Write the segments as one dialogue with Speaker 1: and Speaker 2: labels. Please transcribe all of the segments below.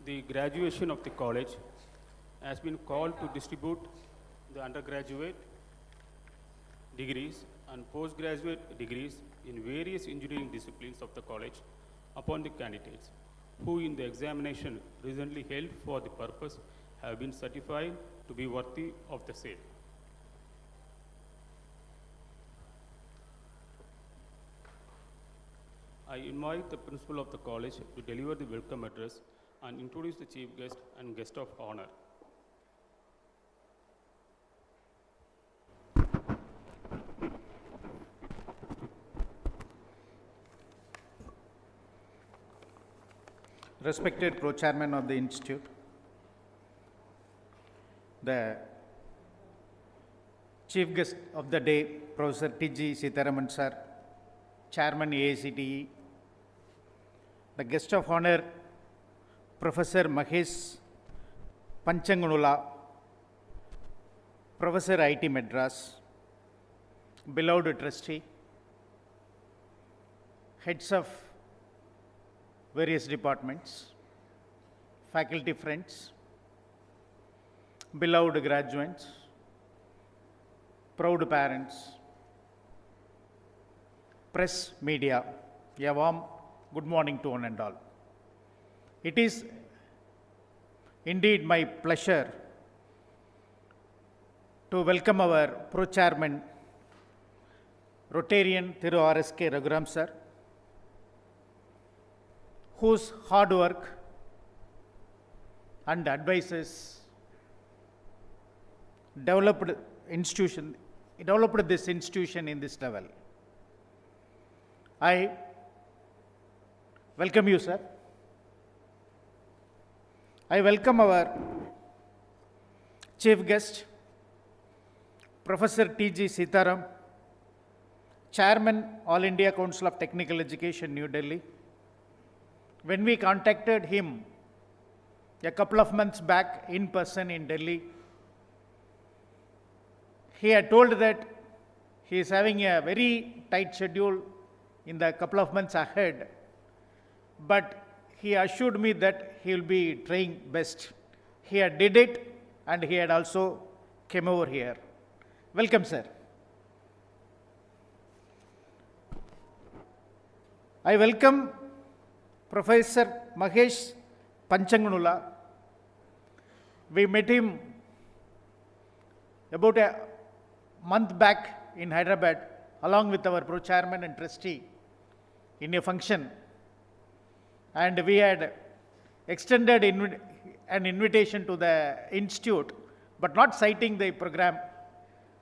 Speaker 1: The graduation of the college has been called to distribute the undergraduate degrees and postgraduate degrees in various engineering disciplines of the college upon the candidates who in the examination recently held for the purpose have been certified to be worthy of the same. I invite the principal of the college to deliver the welcome address and introduce the chief guest and guest of honor.
Speaker 2: Respected Pro-Chairman of the Institute, the Chief Guest of the Day, Professor T.G. Sitharaman Sir, Chairman AICTE, the Guest of Honor, Professor Mahesh Panchangunula, Professor IT Madras, beloved trustee, heads of various departments, faculty friends, beloved graduates, proud parents, press, media, a warm good morning to one and all. It is indeed my pleasure to welcome our Pro-Chairman, Rotarian Thiru R.S.K. Raghuram Sir, whose hard work and advices developed this institution in this level. I welcome you, sir. I welcome our chief guest, Professor T.G. Sitharam, Chairman, All India Council of Technical Education, New Delhi. When we contacted him a couple of months back in person in Delhi, he had told that he is having a very tight schedule in the couple of months ahead, but he assured me that he will be trying best. He had did it and he had also came over here. Welcome, sir. I welcome Professor Mahesh Panchanganula. We met him about a month back in Hyderabad along with our pro-chairman and trustee in a function, and we had extended an invitation to the institute, but not citing the program,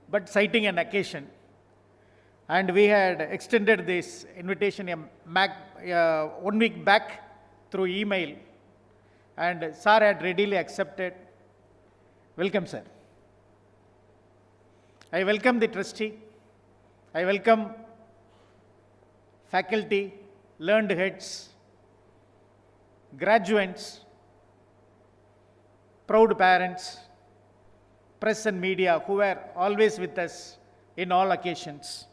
Speaker 2: but citing an occasion. And we had extended this invitation 1 week back through email, and sir had readily accepted. Welcome, sir. I welcome the trustee. I welcome faculty, learned heads, graduates, proud parents, press and media who were always with us in all occasions.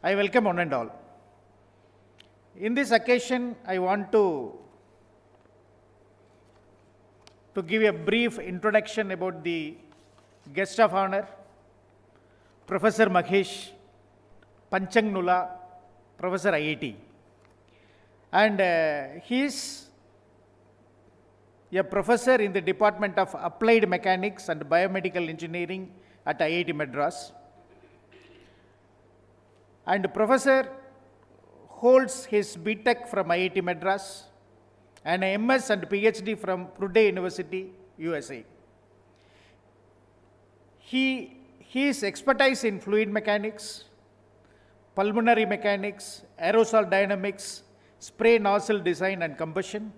Speaker 2: I welcome one and all. In this occasion, I want to give a brief introduction about the guest of honor, Professor Mahesh Panchanganula, Professor IIT. And he is a professor in the Department of Applied Mechanics and Biomedical Engineering at IIT Madras. And professor holds his BTech from IIT Madras and a MS and PhD from Purdue University, USA. His expertise in fluid mechanics, pulmonary mechanics, aerosol dynamics, spray nozzle design and combustion.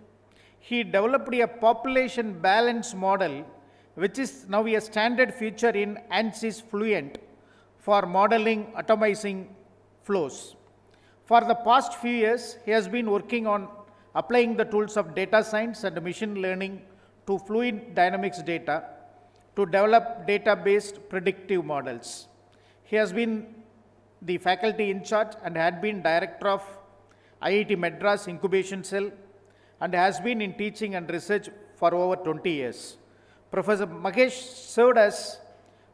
Speaker 2: He developed a population balance model which is now a standard feature in ANSYS Fluent for modeling atomizing flows. For the past few years, he has been working on applying the tools of data science and machine learning to fluid dynamics data to develop data-based predictive models. He has been the faculty in charge and had been director of IIT Madras Incubation Cell and has been in teaching and research for over 20 years. Professor Mahesh served as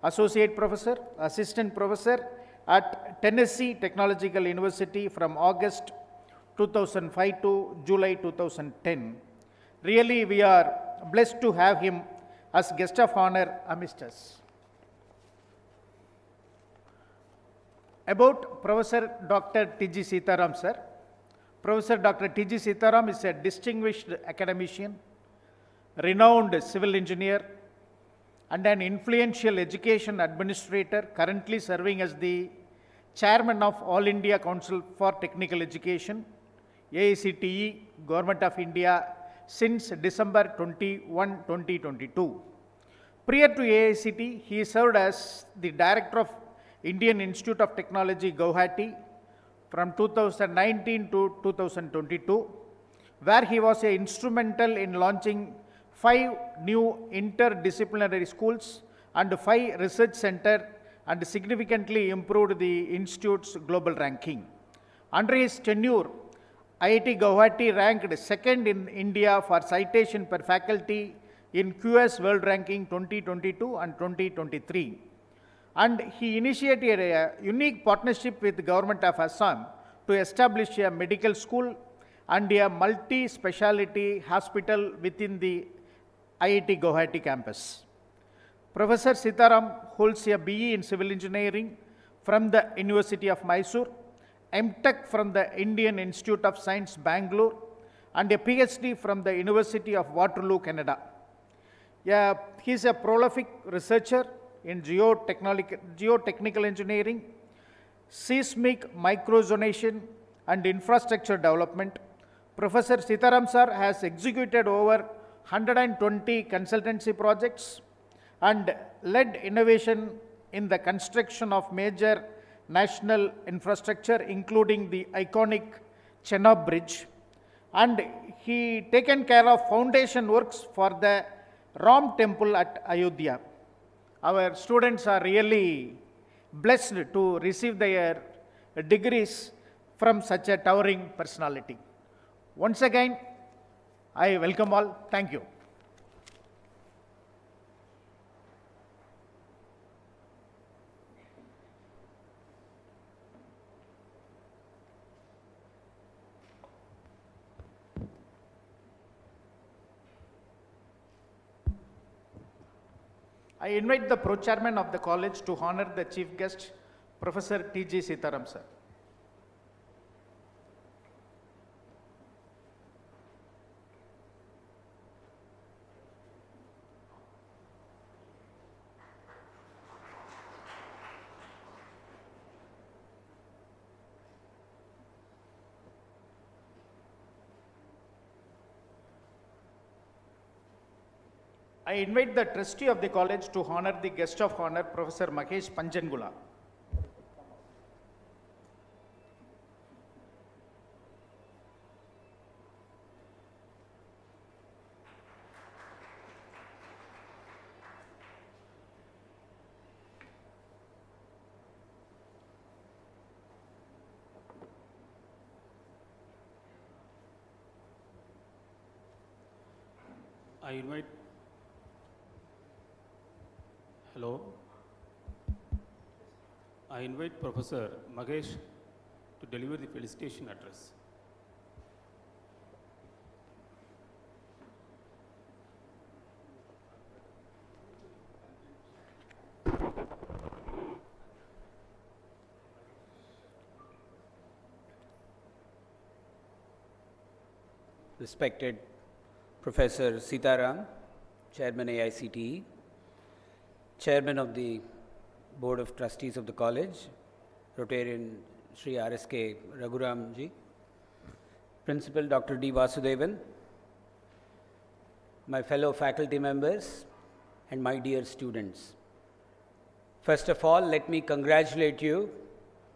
Speaker 2: associate professor, assistant professor at Tennessee Technological University from August 2005 to July 2010. Really, we are blessed to have him as guest of honor amidst us. About Professor Dr. T.G. Sitaram, sir. Professor Dr. T.G. Sitaram is a distinguished academician, renowned civil engineer, and an influential education administrator currently serving as the chairman of All India Council for Technical Education, AICTE, Government of India, since December 21, 2022. Prior to AICTE, he served as the director of Indian Institute of Technology, Guwahati, from 2019 to 2022, where he was instrumental in launching 5 new interdisciplinary schools and 5 research centers and significantly improved the institute's global ranking. Under his tenure, IIT Guwahati ranked second in India for citation per faculty in QS World Ranking 2022 and 2023. And he initiated a unique partnership with the government of Assam to establish a medical school and a multi-speciality hospital within the IIT Guwahati campus. Professor Sitaram holds a BE in Civil Engineering from the University of Mysore, MTech from the Indian Institute of Science, Bangalore, and a PhD from the University of Waterloo, Canada. He is a prolific researcher in geotechnical engineering, seismic microzonation, and infrastructure development. Professor Sitaram sir has executed over 120 consultancy projects and led innovation in the construction of major national infrastructure, including the iconic Chenab Bridge. And he taken care of foundation works for the Ram temple at Ayodhya. Our students are really blessed to receive their degrees from such a towering personality. Once again, I welcome all. Thank you. I invite the Pro-Chairman of the college to honor the Chief Guest, Professor T.G. Sitaram, sir. I invite the trustee of the college to honor the guest of honor, Professor Mahesh Panjangula.
Speaker 1: I invite. Hello. I invite Professor Mahesh to deliver the felicitation address.
Speaker 3: Respected Professor Sitaram, Chairman AICTE, Chairman of the Board of Trustees of the College, Rotarian Sri RSK Raghuramji, Principal Dr. D. Vasudevan, my fellow faculty members, and my dear students. First of all, let me congratulate you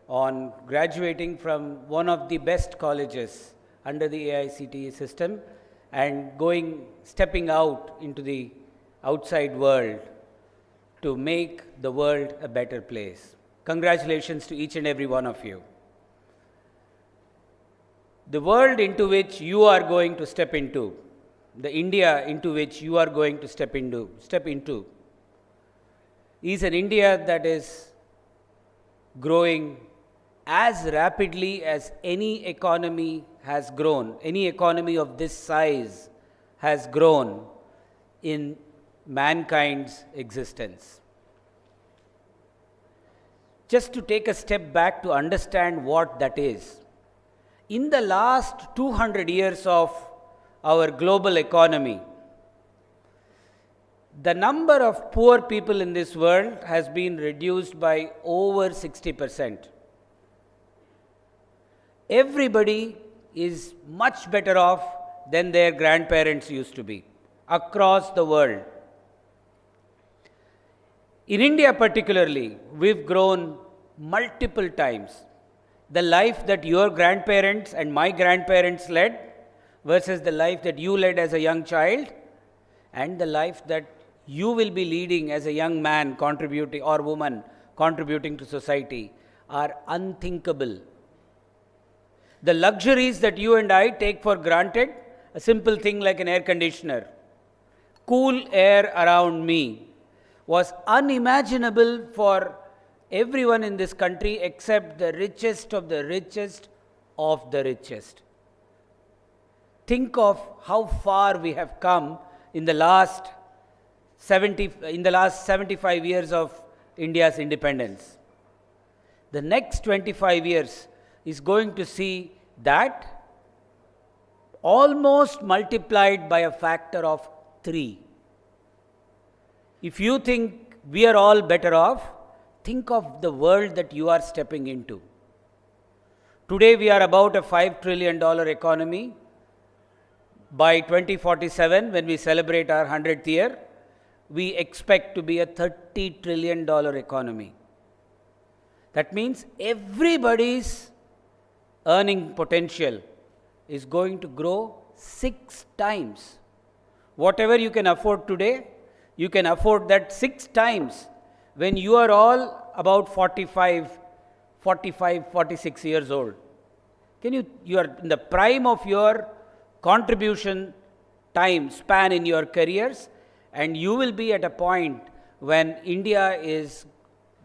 Speaker 3: on graduating from one of the best colleges under the AICTE system and stepping out into the outside world to make the world a better place. Congratulations to each and every one of you. The world into which you are going to step into, the India into which you are going to step into, is an India that is growing as rapidly as any economy has grown, any economy of this size has grown in mankind's existence. Just to take a step back to understand what that is, in the last 200 years of our global economy, the number of poor people in this world has been reduced by over 60%. Everybody is much better off than their grandparents used to be across the world. In India particularly, we've grown multiple times. The life that your grandparents and my grandparents led versus the life that you led as a young child and the life that you will be leading as a young man contributing or woman contributing to society are unthinkable. The luxuries that you and I take for granted, a simple thing like an air conditioner, cool air around me, was unimaginable for everyone in this country except the richest of the richest of the richest. Think of how far we have come in the last 75 years of India's independence. The next 25 years is going to see that almost multiplied by a factor of 3. If you think we are all better off, think of the world that you are stepping into. Today we are about a $5 trillion economy. By 2047, when we celebrate our 100th year, we expect to be a $30 trillion economy. That means everybody's earning potential is going to grow 6 times. Whatever you can afford today, you can afford that 6 times when you are all about 45, 46 years old. You are in the prime of your contribution time span in your careers, and you will be at a point when India is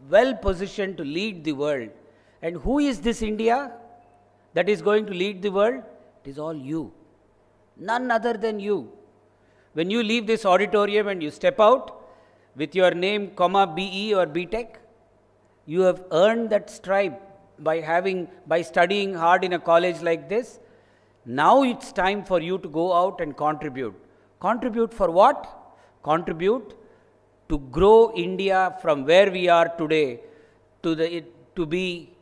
Speaker 3: well positioned to lead the world. And who is this India that is going to lead the world? It is all you. None other than you. When you leave this auditorium and you step out with your name, comma, BE or BTech, you have earned that stripe by studying hard in a college like this. Now it's time for you to go out and contribute. Contribute for what? Contribute to grow India from where we are today to be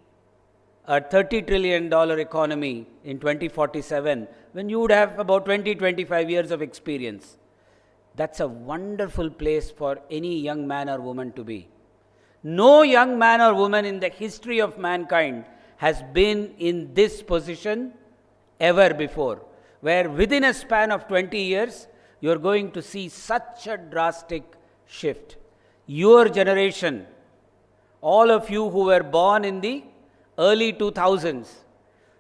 Speaker 3: a $30 trillion economy in 2047, when you would have about 20-25 years of experience. That's a wonderful place for any young man or woman to be. No young man or woman in the history of mankind has been in this position ever before, where within a span of 20 years, you're going to see such a drastic shift. Your generation, all of you who were born in the early 2000s,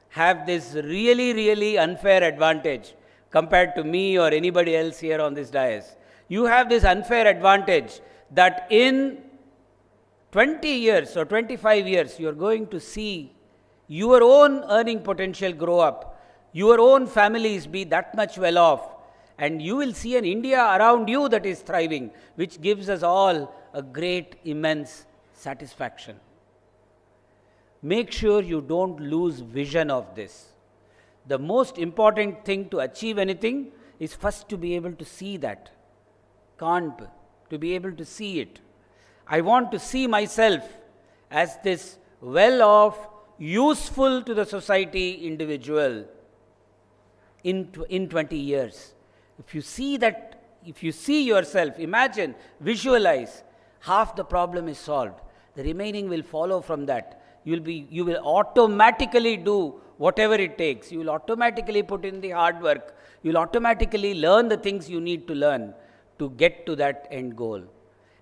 Speaker 3: have this really, really unfair advantage compared to me or anybody else here on this dais. You have this unfair advantage that in 20 years or 25 years, you're going to see your own earning potential grow up, your own families be that much well off, and you will see an India around you that is thriving, which gives us all a great, immense satisfaction. Make sure you don't lose vision of this. The most important thing to achieve anything is first to be able to see that. To be able to see it. I want to see myself as this well-off, useful to the society individual in 20 years. If you see that, if you see yourself, imagine, visualize, half the problem is solved. The remaining will follow from that. You will automatically do whatever it takes. You will automatically put in the hard work. You will automatically learn the things you need to learn to get to that end goal.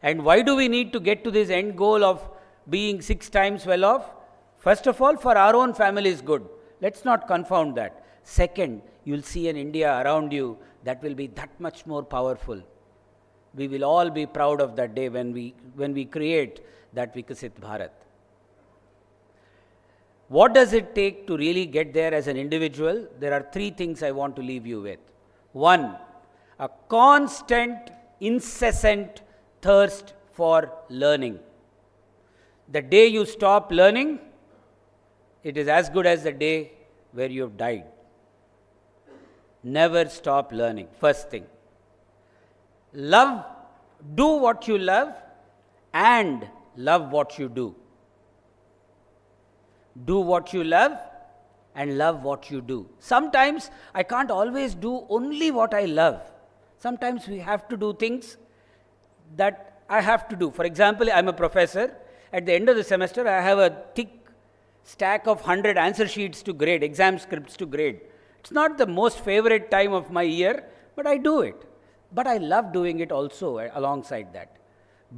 Speaker 3: And why do we need to get to this end goal of being 6 times well off? First of all, for our own family's good. Let's not confound that. Second, you'll see an India around you that will be that much more powerful. We will all be proud of that day when we create that Vikasit Bharat. What does it take to really get there as an individual? There are 3 things I want to leave you with. 1, a constant, incessant thirst for learning. The day you stop learning, it is as good as the day where you have died. Never stop learning. First thing. Do what you love and love what you do. Do what you love and love what you do. Sometimes I can't always do only what I love. Sometimes we have to do things that I have to do. For example, I'm a professor. At the end of the semester, I have a thick stack of 100 answer sheets to grade, exam scripts to grade. It's not the most favorite time of my year, but I do it. But I love doing it also alongside that.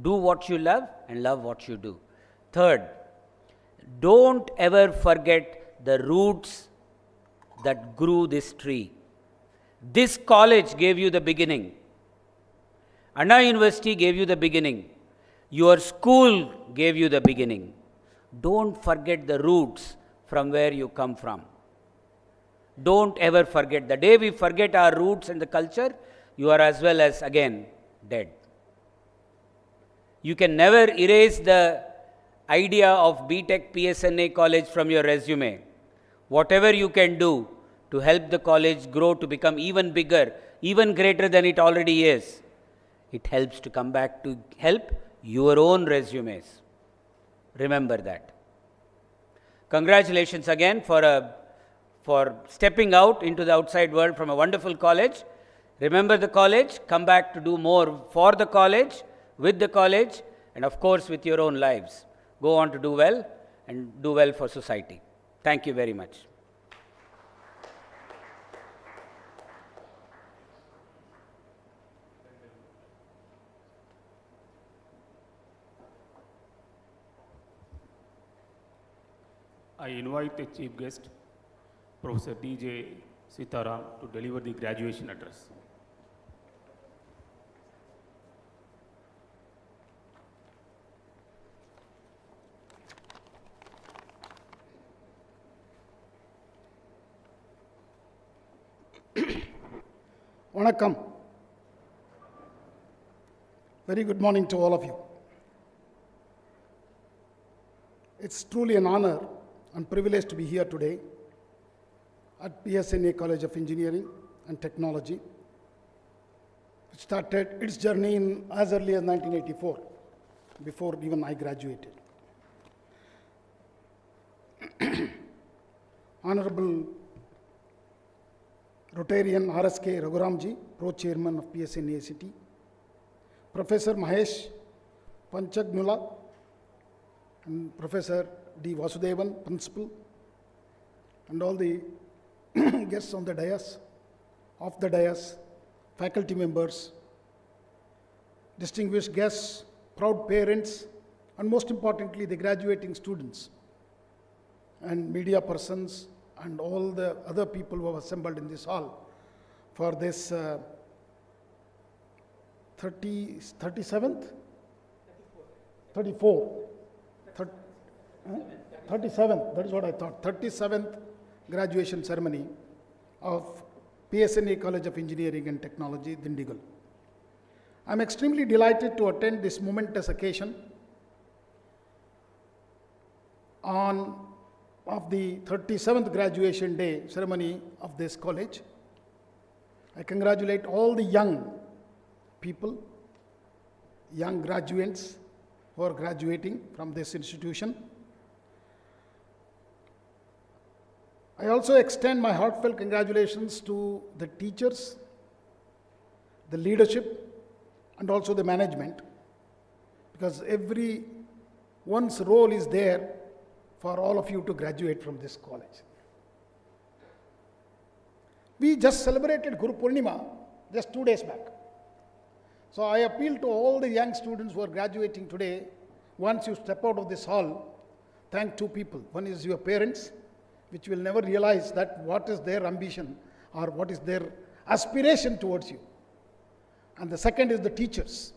Speaker 3: Do what you love and love what you do. Third, don't ever forget the roots that grew this tree. This college gave you the beginning. Anna University gave you the beginning. Your school gave you the beginning. Don't forget the roots from where you come from. Don't ever forget. The day we forget our roots and the culture, you are as well as again dead. You can never erase the idea of BTech PSNA college from your resume. Whatever you can do to help the college grow to become even bigger, even greater than it already is, it helps to come back to help your own resumes. Remember that. Congratulations again for stepping out into the outside world from a wonderful college. Remember the college, come back to do more for the college, with the college, and of course with your own lives. Go on to do well and do well for society. Thank you very much.
Speaker 1: I invite the chief guest, Professor D.J. Sitaram to deliver the graduation address.
Speaker 4: Vanakkam. Very good morning to all of you. It's truly an honor and privilege to be here today at PSNA College of Engineering and Technology, which started its journey in as early as 1984, before even I graduated. Honorable Rotarian RSK Raghuramji, Pro-Chairman of PSNACT, Professor Mahesh Panchagnula, and Professor D. Vasudevan, Principal, and all the guests on the dais, off the dais, faculty members, distinguished guests, proud parents, and most importantly, the graduating students and media persons and all the other people who have assembled in this hall for this 37th? 37th, that is what I thought, 37th graduation ceremony of PSNA College of Engineering and Technology, Dindigul. I am extremely delighted to attend this momentous occasion of the 37th graduation day ceremony of this college. I congratulate all the young people, young graduates who are graduating from this institution. I also extend my heartfelt congratulations to the teachers, the leadership, and also the management, because everyone's role is there for all of you to graduate from this college. We just celebrated Guru Purnima just 2 days back. So I appeal to all the young students who are graduating today, once you step out of this hall, thank two people. One is your parents, which will never realize that what is their ambition or what is their aspiration towards you. And the second is the teachers.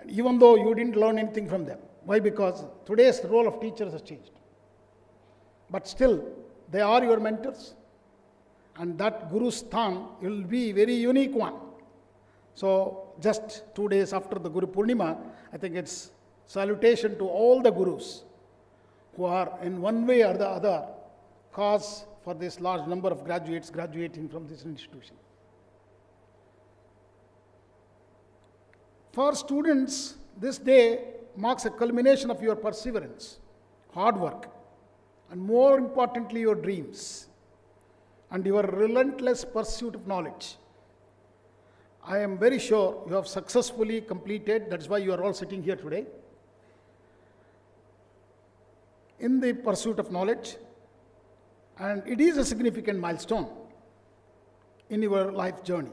Speaker 4: Even though you didn't learn anything from them. Why? Because today's role of teachers has changed. But still, they are your mentors. And that Guru Sthan will be a very unique one. So just 2 days after the Guru Purnima, I think it's salutation to all the Gurus who are in one way or the other cause for this large number of graduates graduating from this institution. For students, this day marks a culmination of your perseverance, hard work, and more importantly, your dreams and your relentless pursuit of knowledge. I am very sure you have successfully completed, that's why you are all sitting here today, in the pursuit of knowledge, and it is a significant milestone in your life journey.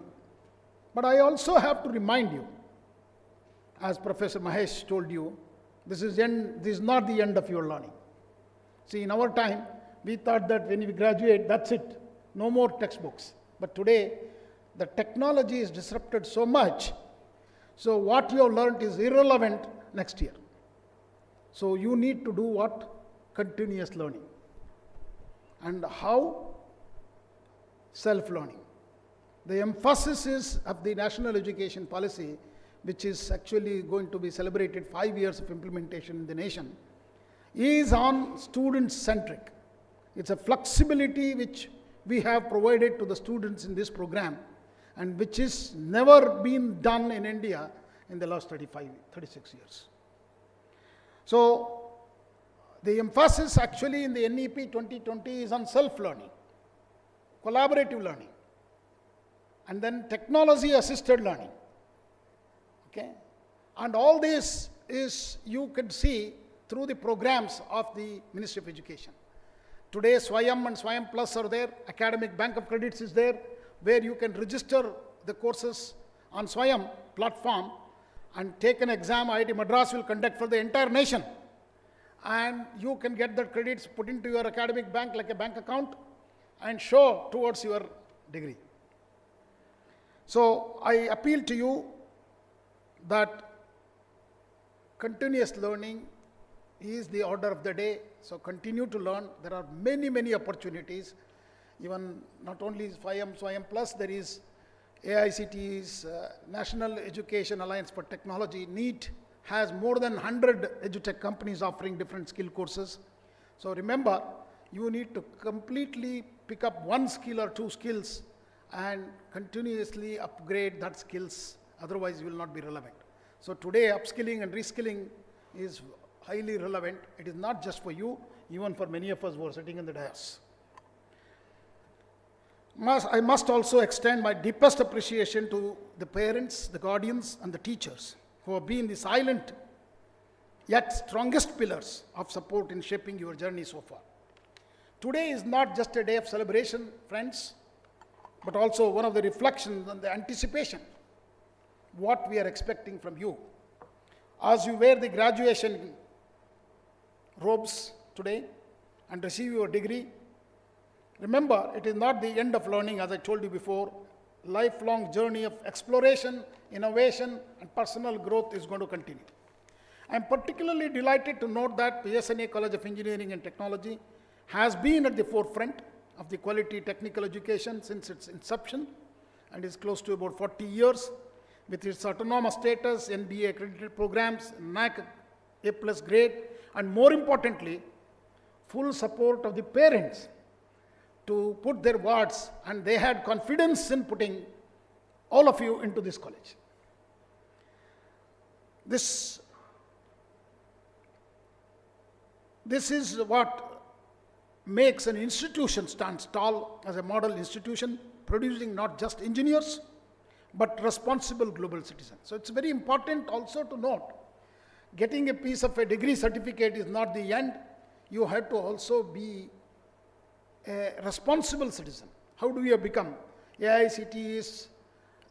Speaker 4: But I also have to remind you, as Professor Mahesh told you, this is not the end of your learning. See, in our time, we thought that when we graduate, that's it, no more textbooks. But today, the technology is disrupted so much, so what you have learned is irrelevant next year. So you need to do what? Continuous learning. And how? Self-learning. The emphasis is of the national education policy, which is actually going to be celebrated 5 years of implementation in the nation, is on student-centric. It's a flexibility which we have provided to the students in this program and which is never been done in India in the last 36 years. So, the emphasis actually in the NEP 2020 is on self-learning, collaborative learning, and then technology-assisted learning. Okay? And all this is, you can see through the programs of the Ministry of Education. Today, Swayam and Swayam Plus are there, Academic Bank of Credits is there, where you can register the courses on Swayam platform and take an exam IIT Madras will conduct for the entire nation. And you can get the credits put into your academic bank like a bank account, and show towards your degree. So I appeal to you that continuous learning is the order of the day. So continue to learn. There are many, many opportunities. Even not only SWAYAM Plus, there is AICTE's National Education Alliance for Technology. NEET has more than 100 edutech companies offering different skill courses. So remember, you need to completely pick up one skill or two skills and continuously upgrade that skills. Otherwise, you will not be relevant. So today, upskilling and reskilling is highly relevant. It is not just for you, even for many of us who are sitting in the dais. I must also extend my deepest appreciation to the parents, the guardians, and the teachers who have been the silent yet strongest pillars of support in shaping your journey so far. Today is not just a day of celebration, friends, but also one of the reflections and the anticipation what we are expecting from you. As you wear the graduation robes today and receive your degree, remember, it is not the end of learning, as I told you before. Lifelong journey of exploration, innovation, and personal growth is going to continue. I am particularly delighted to note that PSNA College of Engineering and Technology has been at the forefront of the quality technical education since its inception and is close to about 40 years with its autonomous status, NBA accredited programs, NAC A+ grade, and more importantly, full support of the parents to put their words, and they had confidence in putting all of you into this college. This is what makes an institution stand tall as a model institution, producing not just engineers, but responsible global citizens. So it's very important also to note, getting a piece of a degree certificate is not the end. You have to also be a responsible citizen. How do you become? AICT is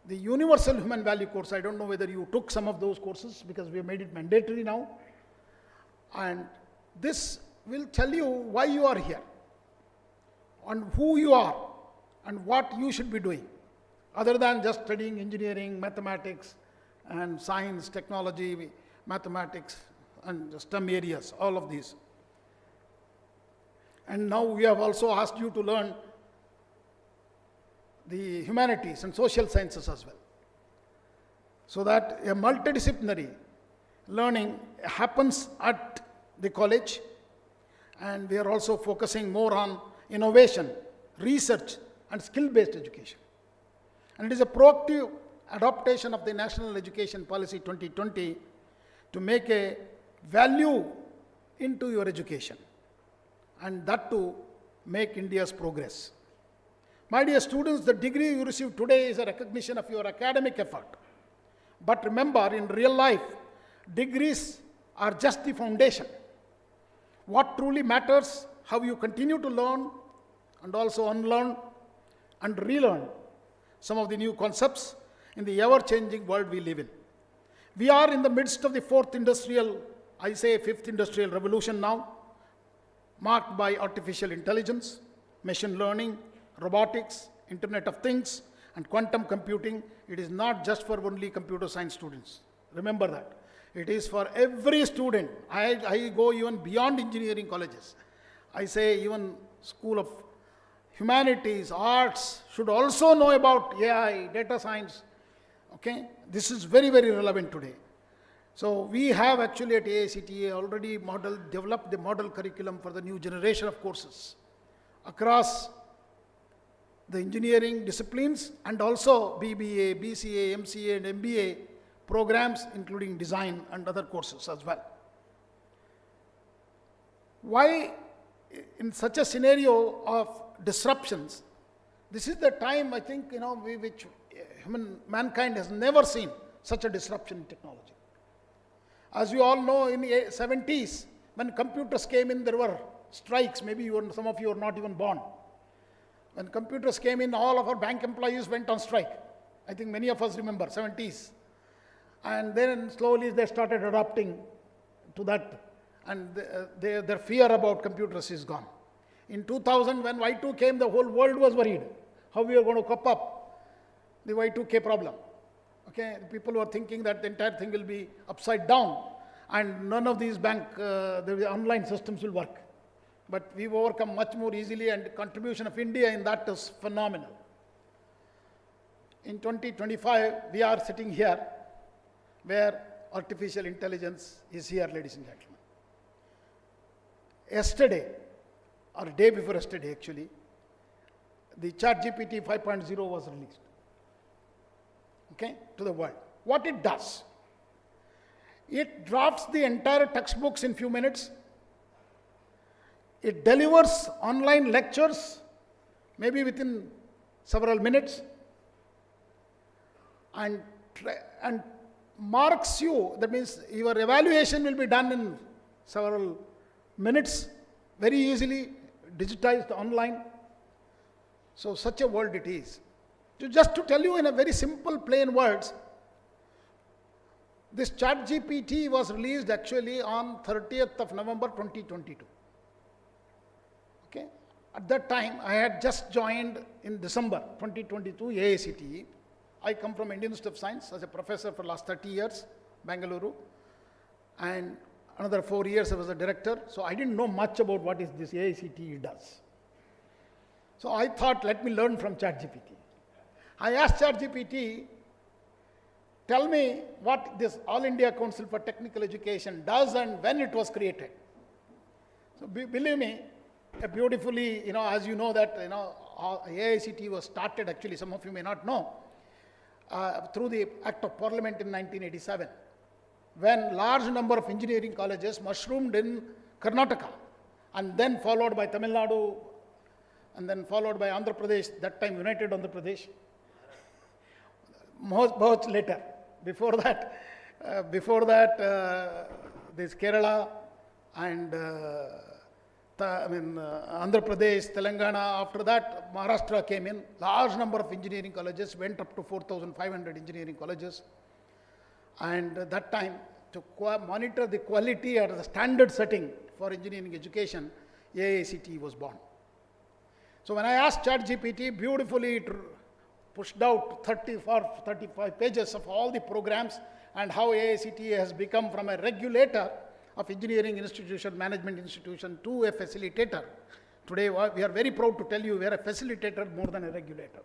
Speaker 4: the Universal Human Value course. I don't know whether you took some of those courses because we have made it mandatory now. And this will tell you why you are here and who you are and what you should be doing, other than just studying engineering, mathematics, and science, technology, mathematics, and STEM areas, all of these. And now we have also asked you to learn the humanities and social sciences as well, so that a multidisciplinary learning happens at the college. And we are also focusing more on innovation, research, and skill-based education. And it is a proactive adaptation of the National Education Policy 2020 to make a value into your education, and that to make India's progress. My dear students, the degree you receive today is a recognition of your academic effort. But remember, in real life, degrees are just the foundation. What truly matters, how you continue to learn and also unlearn and relearn some of the new concepts in the ever-changing world we live in. We are in the midst of the fifth industrial revolution now, marked by artificial intelligence, machine learning, robotics, Internet of Things, and quantum computing. It is not just for only computer science students. Remember that. It is for every student. I go even beyond engineering colleges. I say even School of Humanities, Arts should also know about AI, data science. Okay? This is very, very relevant today. So we have actually at AICTA already developed the model curriculum for the new generation of courses across the engineering disciplines and also BBA, BCA, MCA, and MBA programs, including design and other courses as well. Why, in such a scenario of disruptions, this is the time, I think, which mankind has never seen such a disruption in technology. As you all know, in the 70s, when computers came in, there were strikes. Maybe some of you were not even born. When computers came in, all of our bank employees went on strike. I think many of us remember, 70s. And then slowly they started adapting to that, and their fear about computers is gone. In 2000, when Y2 came, the whole world was worried how we are going to cope up the Y2K problem. Okay, people were thinking that the entire thing will be upside down and none of these the online systems will work. But we've overcome much more easily, and the contribution of India in that is phenomenal. In 2025, we are sitting here where artificial intelligence is here, ladies and gentlemen. Yesterday, or day before yesterday actually, the ChatGPT 5.0 was released, okay, to the world. What it does, it drafts the entire textbooks in few minutes. It delivers online lectures, maybe within several minutes, and marks you. That means your evaluation will be done in several minutes, very easily, digitized online. So such a world it is. Just to tell you in a very simple, plain words, this ChatGPT was released actually on 30th of November 2022. Okay. At that time, I had just joined in December 2022 AICTE. I come from Indian Institute of Science as a professor for the last 30 years, Bangalore, and another 4 years I was a director. So I didn't know much about what is this AICTE does. So I thought, let me learn from ChatGPT. I asked ChatGPT, tell me what this All India Council for Technical Education does and when it was created. So believe me, beautifully, as you know that, AICTE was started, actually some of you may not know, through the Act of Parliament in 1987, when large number of engineering colleges mushroomed in Karnataka, and then followed by Tamil Nadu, and then followed by Andhra Pradesh, that time United Andhra Pradesh, much later. Before that, this Kerala and Andhra Pradesh, Telangana. After that, Maharashtra came in. Large number of engineering colleges, went up to 4,500 engineering colleges. And that time, to monitor the quality or the standard setting for engineering education, AICTE was born. So when I asked ChatGPT, beautifully it pushed out 35 pages of all the programs and how AICTE has become from a regulator of engineering institution, management institution, to a facilitator. Today, we are very proud to tell you we are a facilitator more than a regulator.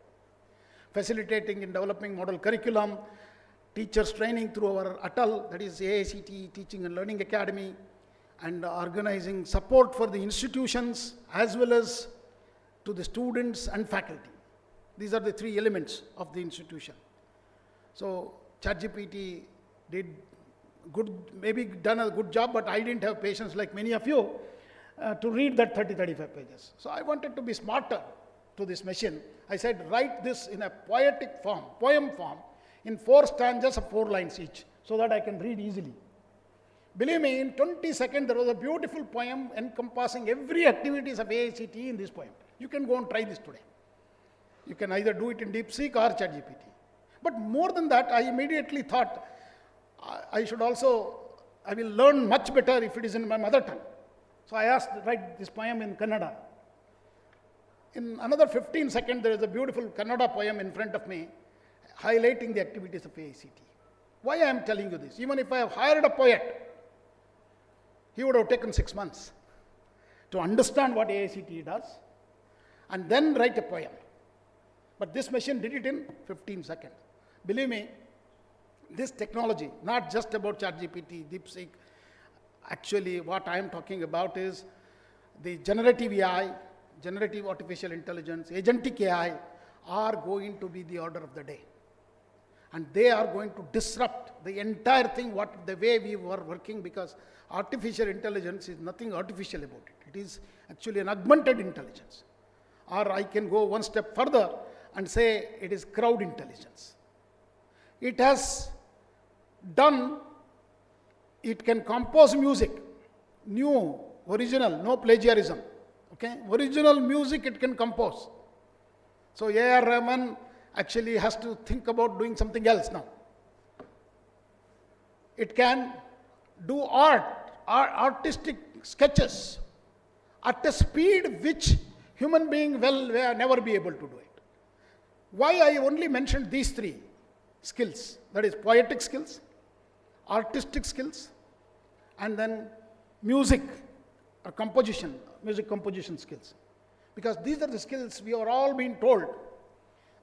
Speaker 4: Facilitating in developing model curriculum, teachers training through our ATAL, that is AICTE Teaching and Learning Academy, and organizing support for the institutions as well as to the students and faculty. These are the three elements of the institution. So ChatGPT did good, maybe done a good job, but I didn't have patience like many of you to read that 35 pages. So I wanted to be smarter to this machine. I said, write this in a poetic form, poem form, in 4 stanzas of 4 lines each, so that I can read easily. Believe me, in 20 seconds, there was a beautiful poem encompassing every activities of AICTE in this poem. You can go and try this today. You can either do it in DeepSeek or ChatGPT. But more than that, I immediately thought, I will learn much better if it is in my mother tongue. So I asked, write this poem in Kannada. In another 15 seconds, there is a beautiful Kannada poem in front of me, highlighting the activities of AICTE. Why I am telling you this? Even if I have hired a poet, he would have taken 6 months to understand what AICTE does and then write a poem. But this machine did it in 15 seconds. Believe me, this technology, not just about ChatGPT, DeepSeek, actually what I am talking about is the generative AI, generative artificial intelligence, agentic AI are going to be the order of the day. And they are going to disrupt the entire thing, the way we were working, because artificial intelligence is nothing artificial about it. It is actually an augmented intelligence. Or I can go one step further and say it is crowd intelligence. It has done, it can compose music, new, original, no plagiarism. Okay? Original music it can compose. So A.R. Rahman actually has to think about doing something else now. It can do artistic sketches. at a speed which human being will never be able to do it. Why I only mentioned these three skills, that is poetic skills, artistic skills, and then music or composition, music composition skills. Because these are the skills we are all being told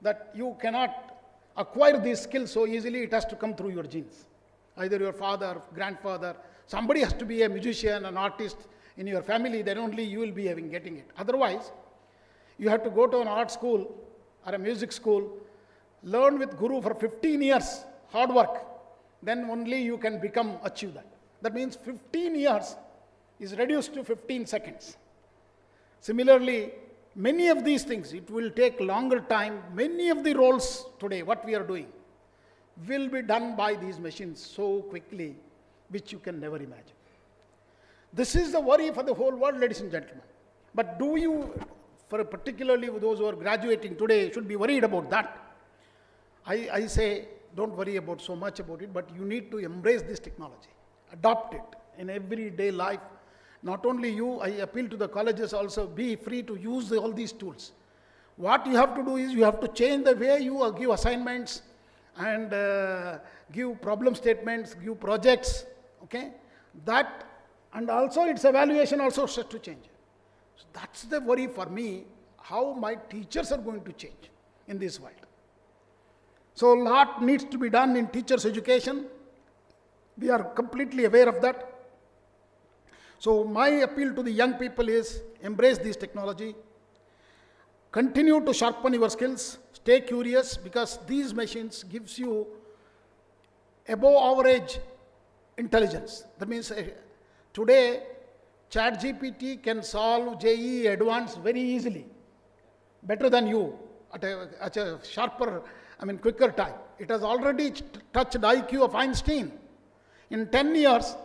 Speaker 4: that you cannot acquire these skills so easily, it has to come through your genes. Either your father, grandfather, somebody has to be a musician, an artist in your family, then only you will be getting it. Otherwise, you have to go to an art school or a music school, learn with guru for 15 years, hard work, then only you can achieve that. That means 15 years is reduced to 15 seconds. Similarly, many of these things, it will take longer time. Many of the roles today, what we are doing, will be done by these machines so quickly, which you can never imagine. This is the worry for the whole world, ladies and gentlemen. But do you, particularly those who are graduating today, should be worried about that? I say, don't worry about so much about it, but you need to embrace this technology, adopt it in everyday life. Not only you, I appeal to the colleges also, be free to use all these tools. What you have to do is you have to change the way you give assignments and give problem statements, give projects, okay? That, and also its evaluation also has to change. So that's the worry for me, how my teachers are going to change in this world. So a lot needs to be done in teachers' education. We are completely aware of that. So my appeal to the young people is embrace this technology, continue to sharpen your skills, stay curious, because these machines gives you above average intelligence. That means today ChatGPT can solve JEE Advanced very easily, better than you at a sharper, quicker time. It has already touched IQ of Einstein. In 10 years,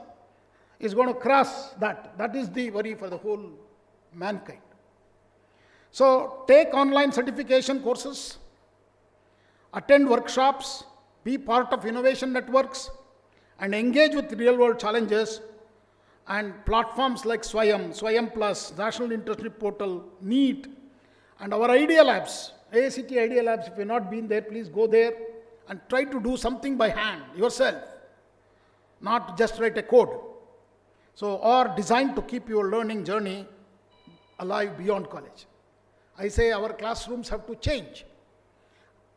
Speaker 4: is going to cross that. That is the worry for the whole mankind. So take online certification courses, attend workshops, be part of innovation networks, and engage with real-world challenges and platforms like Swayam Plus, National Internship Portal, NEET, and our Idea Labs, AICT Idea Labs. If you have not been there, please go there and try to do something by hand, yourself, not just write a code. So, or designed to keep your learning journey alive beyond college. I say our classrooms have to change.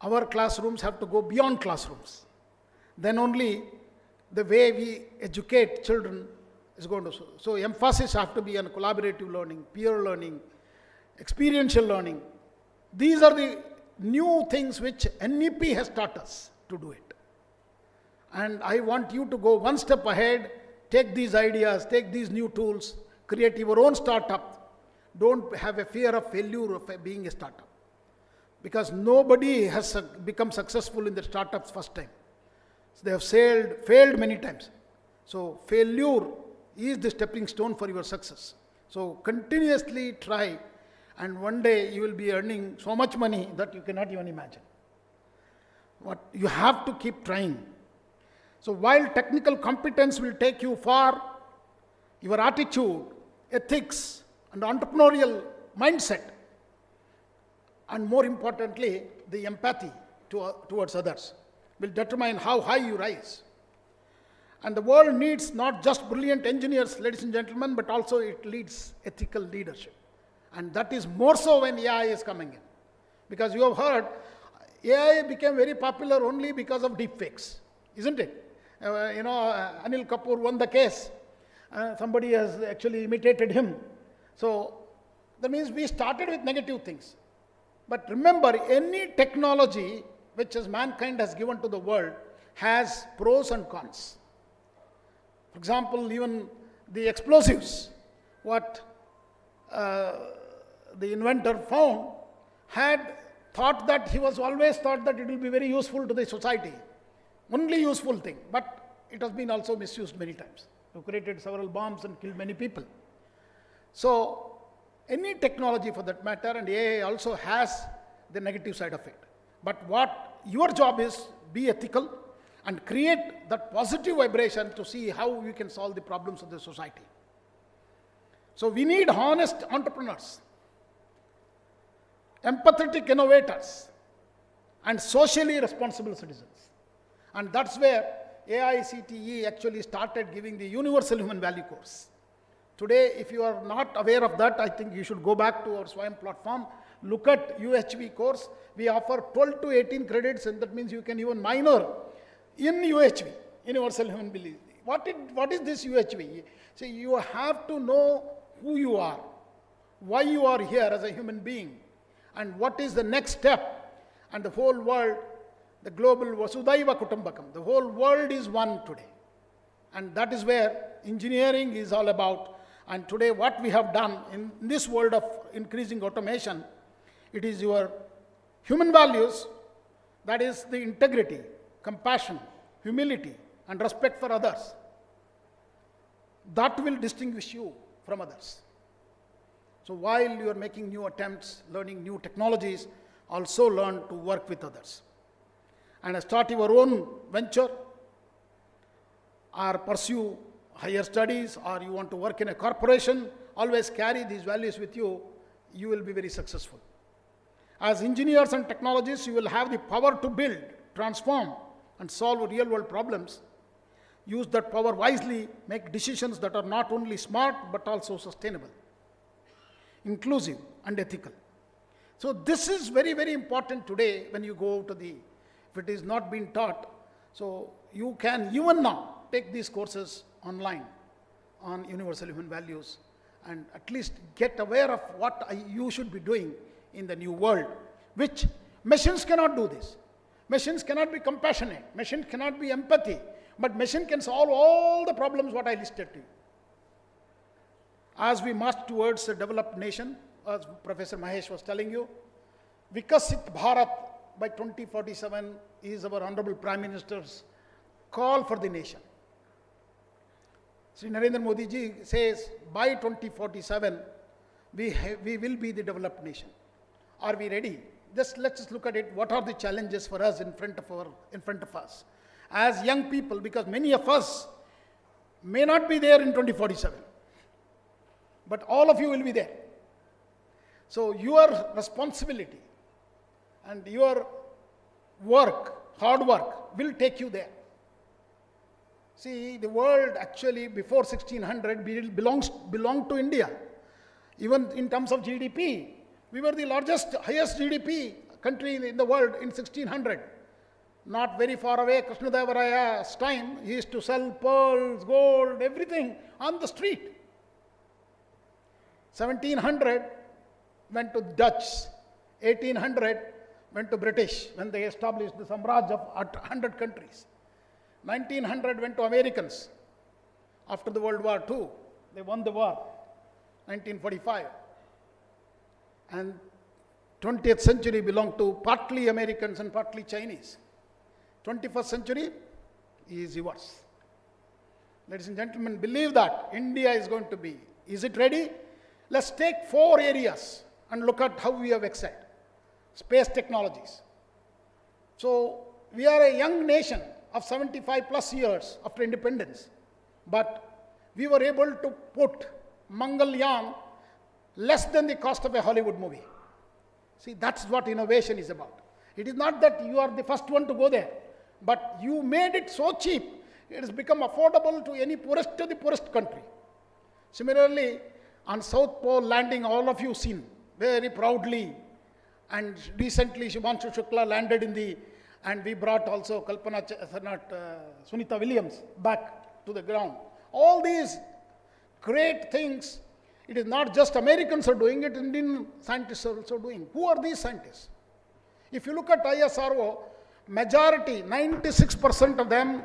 Speaker 4: Our classrooms have to go beyond classrooms. Then only the way we educate children is going to. So emphasis have to be on collaborative learning, peer learning, experiential learning. These are the new things which NEP has taught us to do it. And I want you to go one step ahead. Take these ideas, take these new tools, create your own startup. Don't have a fear of failure of being a startup. Because nobody has become successful in the startups first time. So they have failed many times. So failure is the stepping stone for your success. So continuously try, and one day you will be earning so much money that you cannot even imagine. You have to keep trying. So while technical competence will take you far, your attitude, ethics, and entrepreneurial mindset, and more importantly, the empathy towards others, will determine how high you rise. And the world needs not just brilliant engineers, ladies and gentlemen, but also it needs ethical leadership. And that is more so when AI is coming in. Because you have heard, AI became very popular only because of deepfakes, isn't it? Anil Kapoor won the case. Somebody has actually imitated him. So that means we started with negative things. But remember, any technology which mankind has given to the world has pros and cons. For example, even the explosives, what the inventor found, had thought that he was always thought that it will be very useful to the society. Only useful thing, but it has been also misused many times. You created several bombs and killed many people. So, any technology for that matter, and AI also has the negative side of it. But what your job is, be ethical and create that positive vibration to see how you can solve the problems of the society. So we need honest entrepreneurs, empathetic innovators, and socially responsible citizens. And that's where AICTE actually started giving the Universal Human Value course. Today, if you are not aware of that, I think you should go back to our Swayam platform, look at UHV course. We offer 12 to 18 credits, and that means you can even minor in UHV, Universal Human Value. What is this UHV? See, you have to know who you are, why you are here as a human being, and what is the next step. And the whole world, the global Vasudhaiva Kutumbakam, the whole world is one today. And that is where engineering is all about. And today what we have done in this world of increasing automation, it is your human values, that is the integrity, compassion, humility, and respect for others. That will distinguish you from others. So while you are making new attempts, learning new technologies, also learn to work with others. And start your own venture, or pursue higher studies, or you want to work in a corporation, always carry these values with you, you will be very successful. As engineers and technologists, you will have the power to build, transform, and solve real world problems. Use that power wisely, make decisions that are not only smart, but also sustainable, inclusive, and ethical. So this is very, very important today when you go to the, if it is not being taught, so you can even now take these courses online on Universal Human Values and at least get aware of what you should be doing in the new world, which machines cannot do this. Machines cannot be compassionate, machine cannot be empathy, but machine can solve all the problems what I listed to you. As we march towards a developed nation, as Professor Mahesh was telling you, Vikasit Bharat by 2047 is our Honorable Prime Minister's call for the nation. Sri Narendra Modi ji says by 2047 we will be the developed nation. Are we ready? Let's just look at it. What are the challenges for us in front of us as young people? Because many of us may not be there in 2047, but all of you will be there. So your responsibility and your work, hard work, will take you there. See, the world actually before 1600 belonged to India. Even in terms of GDP, we were the highest GDP country in the world in 1600. Not very far away, Krishnadevaraya's time, he used to sell pearls, gold, everything on the street. 1700 went to Dutch, 1800 went to British when they established the Samraj of 100 countries. 1900 went to Americans. After the World War II, they won the war, 1945. And 20th century belonged to partly Americans and partly Chinese. 21st century is yours. Ladies and gentlemen, believe that India is going to be. Is it ready? Let's take 4 areas and look at how we have excelled. Space technologies. So we are a young nation of 75 plus years after independence, but we were able to put Mangalyaan less than the cost of a Hollywood movie. See, that's what innovation is about. It is not that you are the first one to go there, but you made it so cheap, it has become affordable to any poorest to the poorest country. Similarly, on South Pole landing, all of you seen very proudly, and recently Shubhanshu Shukla landed in the, and we brought also Sunita Williams back to the ground. All these great things, it is not just Americans are doing it, Indian scientists are also doing. Who are these scientists? If you look at ISRO, majority, 96% of them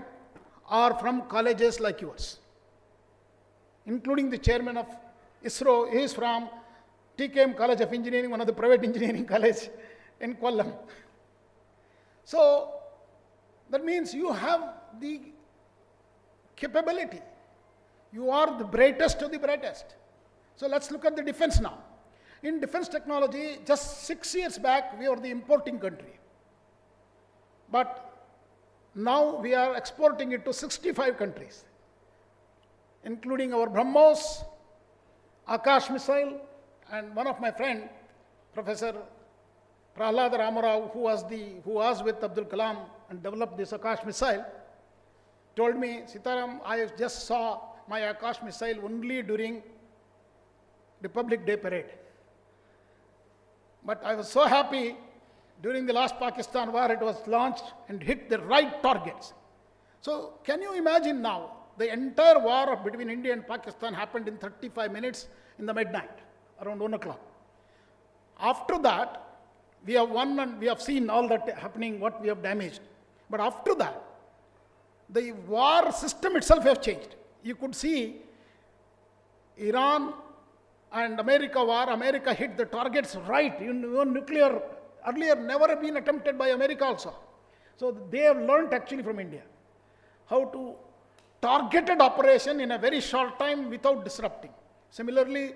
Speaker 4: are from colleges like yours, including the chairman of ISRO. He is from TKM College of Engineering, one of the private engineering college in Kollam. So that means you have the capability. You are the brightest of the brightest. So let's look at the defense now. In defense technology, just 6 years back, we were the importing country. But now we are exporting it to 65 countries, including our BrahMos, Akash missile, and one of my friend, Professor Prahlad Ramarao, who was with Abdul Kalam and developed this Akash missile, told me, Sitaram, I just saw my Akash missile only during Republic Day parade. But I was so happy during the last Pakistan war, it was launched and hit the right targets. So can you imagine now, the entire war between India and Pakistan happened in 35 minutes in the midnight, around 1 o'clock. After that, we have won and we have seen all that happening, what we have damaged. But after that, the war system itself has changed. You could see Iran and America war, America hit the targets right. Nuclear, earlier never been attempted by America also. So they have learned actually from India how to targeted operation in a very short time without disrupting. Similarly,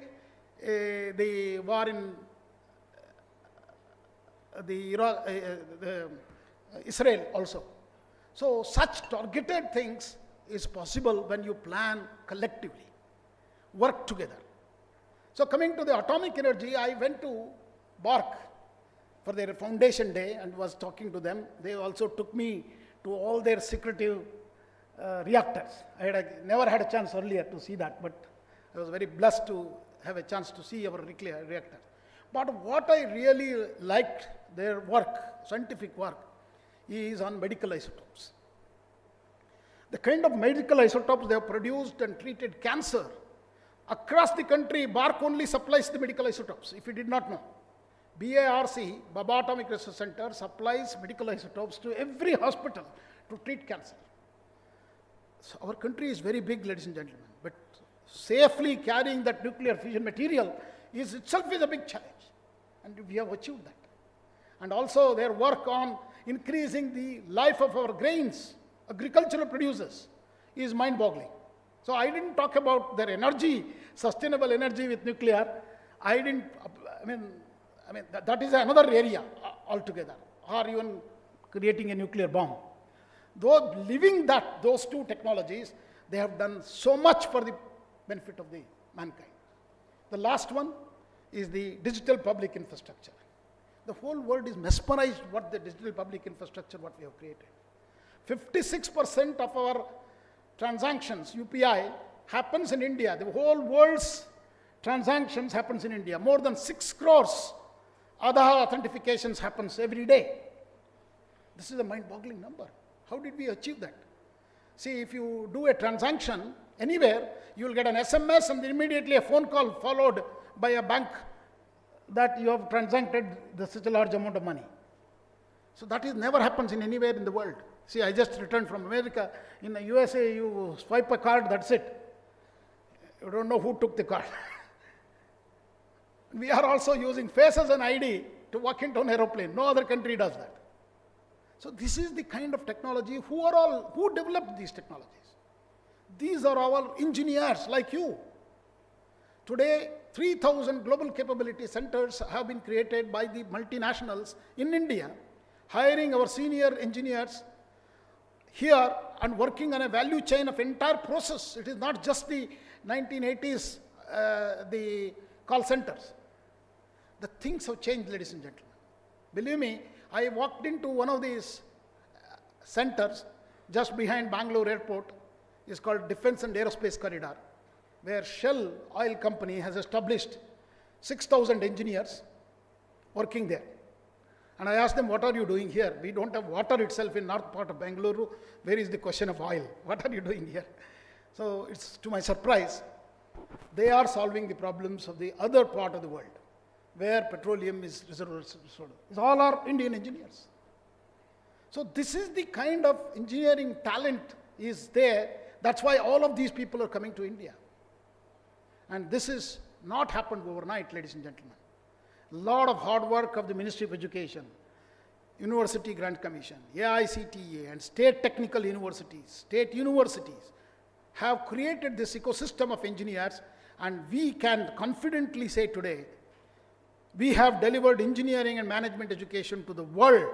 Speaker 4: the war in Israel also. So such targeted things is possible when you plan collectively, work together. So coming to the atomic energy, I went to BARC for their foundation day and was talking to them. They also took me to all their secretive reactors. I never had a chance earlier to see that, but I was very blessed to have a chance to see our nuclear reactors. But what I really liked their work, scientific work, is on medical isotopes. The kind of medical isotopes they have produced and treated cancer across the country, BARC only supplies the medical isotopes, if you did not know. BARC, Baba Atomic Research Center, supplies medical isotopes to every hospital to treat cancer. So our country is very big, ladies and gentlemen, but safely carrying that nuclear fission material is itself is a big challenge, and we have achieved that. And also their work on increasing the life of our grains, agricultural producers, is mind-boggling. So I didn't talk about their energy, sustainable energy with nuclear. I mean, that is another area altogether, or even creating a nuclear bomb. Though living those two technologies, they have done so much for the benefit of the mankind. The last one is the digital public infrastructure. The whole world is mesmerized what the digital public infrastructure, what we have created. 56% of our transactions, UPI, happens in India. The whole world's transactions happens in India. More than 6 crores Aadhaar authentications happens every day. This is a mind-boggling number. How did we achieve that? See, if you do a transaction anywhere, you will get an SMS and immediately a phone call followed by a bank that you have transacted such a large amount of money. So that never happens in anywhere in the world. See, I just returned from America. In the USA, you swipe a card, that's it. You don't know who took the card. We are also using face as an ID to walk into an aeroplane. No other country does that. So this is the kind of technology. Who developed these technologies? These are our engineers like you. Today, 3,000 global capability centers have been created by the multinationals in India, hiring our senior engineers here and working on a value chain of entire process. It is not just the 1980s, the call centers. The things have changed, ladies and gentlemen. Believe me, I walked into one of these centers just behind Bangalore airport. It's called Defense and Aerospace Corridor, where Shell Oil Company has established 6,000 engineers working there. And I asked them, what are you doing here? We don't have water itself in north part of Bangalore. Where is the question of oil? What are you doing here? So it's to my surprise, they are solving the problems of the other part of the world, where petroleum is reserved. It's all our Indian engineers. So this is the kind of engineering talent is there. That's why all of these people are coming to India. And this is not happened overnight, ladies and gentlemen. A lot of hard work of the Ministry of Education, University Grant Commission, AICTE, and state technical universities, state universities have created this ecosystem of engineers, and we can confidently say today, we have delivered engineering and management education to the world.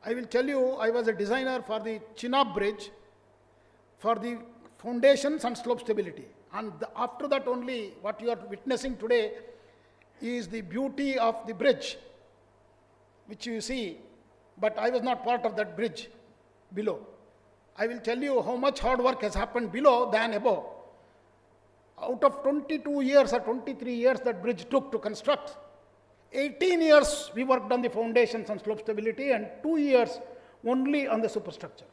Speaker 4: I will tell you, I was a designer for the Chenab Bridge, for the foundations and slope stability. And after that only, what you are witnessing today is the beauty of the bridge, which you see, but I was not part of that bridge below. I will tell you how much hard work has happened below than above. Out of 22 years or 23 years that bridge took to construct, 18 years we worked on the foundations and slope stability and 2 years only on the superstructure.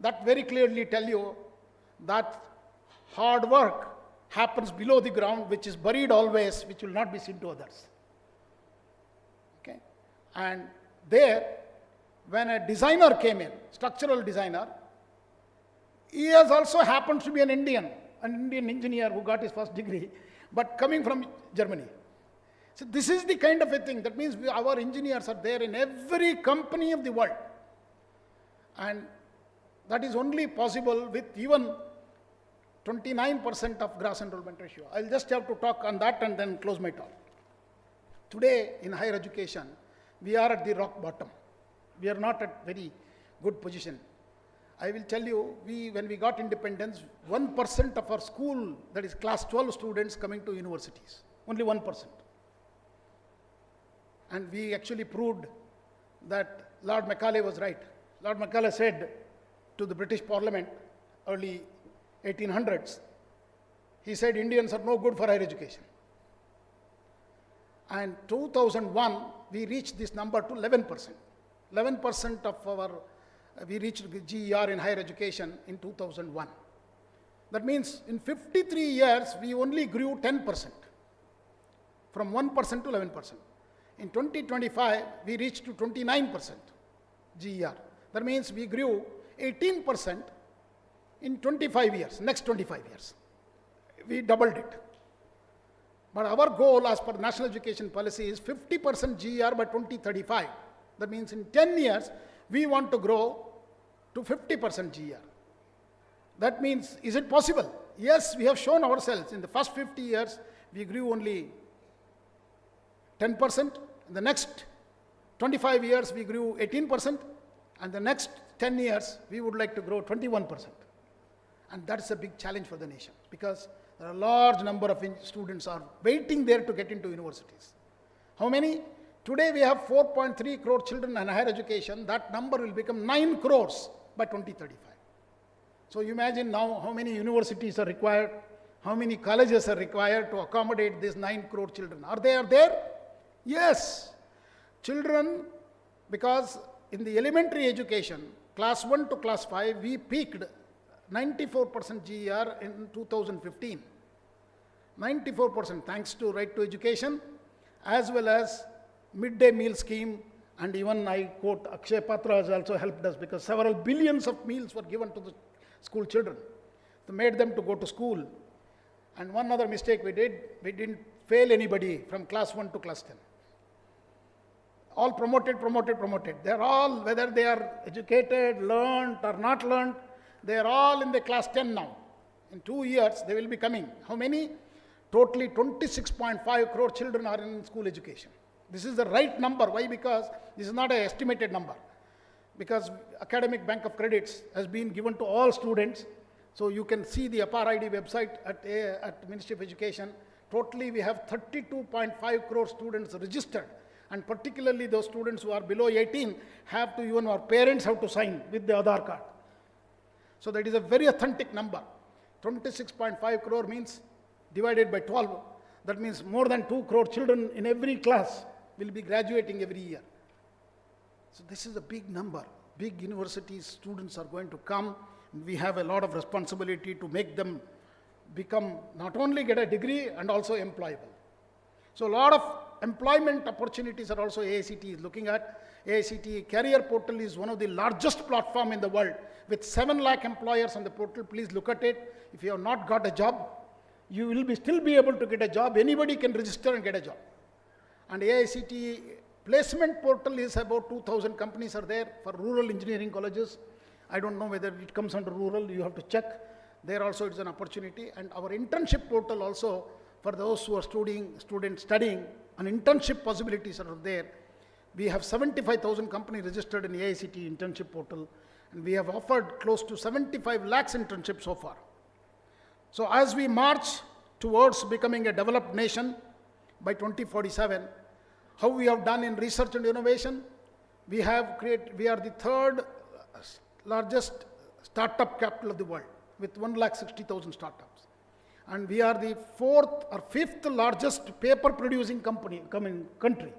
Speaker 4: That very clearly tell you that hard work happens below the ground, which is buried always, which will not be seen to others. Okay? And there, when a designer came in, structural designer, he has also happens to be an Indian engineer who got his first degree, but coming from Germany. So this is the kind of a thing. That means our engineers are there in every company of the world. And that is only possible with even 29% of gross enrollment ratio. I'll just have to talk on that and then close my talk. Today, in higher education, we are at the rock bottom. We are not at very good position. I will tell you, when we got independence, 1% of our school, that is class 12 students coming to universities, only 1%. And we actually proved that Lord Macaulay was right. Lord Macaulay said to the British Parliament, early 1800s, he said Indians are no good for higher education. And 2001, we reached this number to 11%. 11% of our, we reached GER in higher education in 2001. That means in 53 years, we only grew 10%, from 1% to 11%. In 2025, we reached to 29% GER. That means we grew 18% in 25 years, next 25 years. We doubled it. But our goal as per national education policy is 50% GER by 2035. That means in 10 years, we want to grow to 50% GER. That means, is it possible? Yes, we have shown ourselves. In the first 50 years, we grew only 10%. In the next 25 years, we grew 18%. And the next 10 years, we would like to grow 21%. And that's a big challenge for the nation, because there are a large number of students are waiting there to get into universities. How many? Today we have 4.3 crore children in higher education. That number will become 9 crores by 2035. So you imagine now how many universities are required, how many colleges are required to accommodate these 9 crore children. Are they there? Yes. Children, because in the elementary education, class 1 to class 5, we peaked 94% GER in 2015. 94% thanks to right to education, as well as midday meal scheme, and even I quote Akshay Patra has also helped us, because several billions of meals were given to the school children. They made them to go to school. And one other mistake we did, we didn't fail anybody from class 1 to class 10. All promoted. They're all, whether they are educated, learned or not learned, they are all in the class 10 now. In 2 years, they will be coming. How many? Totally 26.5 crore children are in school education. This is the right number. Why? Because this is not an estimated number. Because Academic Bank of Credits has been given to all students. So you can see the APAR ID website at Ministry of Education. Totally, we have 32.5 crore students registered. And particularly those students who are below 18 have to, even our parents have to sign with the Aadhaar card. So that is a very authentic number. 26.5 crore means divided by 12. That means more than 2 crore children in every class will be graduating every year. So this is a big number. Big universities, students are going to come. We have a lot of responsibility to make them become, not only get a degree and also employable. So a lot of employment opportunities are also AICT is looking at. AICT Career Portal is one of the largest platform in the world with 7 lakh employers on the portal. Please look at it. If you have not got a job, you will still be able to get a job. Anybody can register and get a job. And AICT Placement Portal is about 2,000 companies are there for rural engineering colleges. I don't know whether it comes under rural, you have to check. There also it's an opportunity. And our internship portal also, for those who are studying, and internship possibilities are there. We have 75,000 companies registered in the AICT internship portal, and we have offered close to 75 lakhs internships so far. So as we march towards becoming a developed nation by 2047, how we have done in research and innovation, we are the third largest startup capital of the world with 160,000 startups. And we are the fourth or fifth largest paper producing country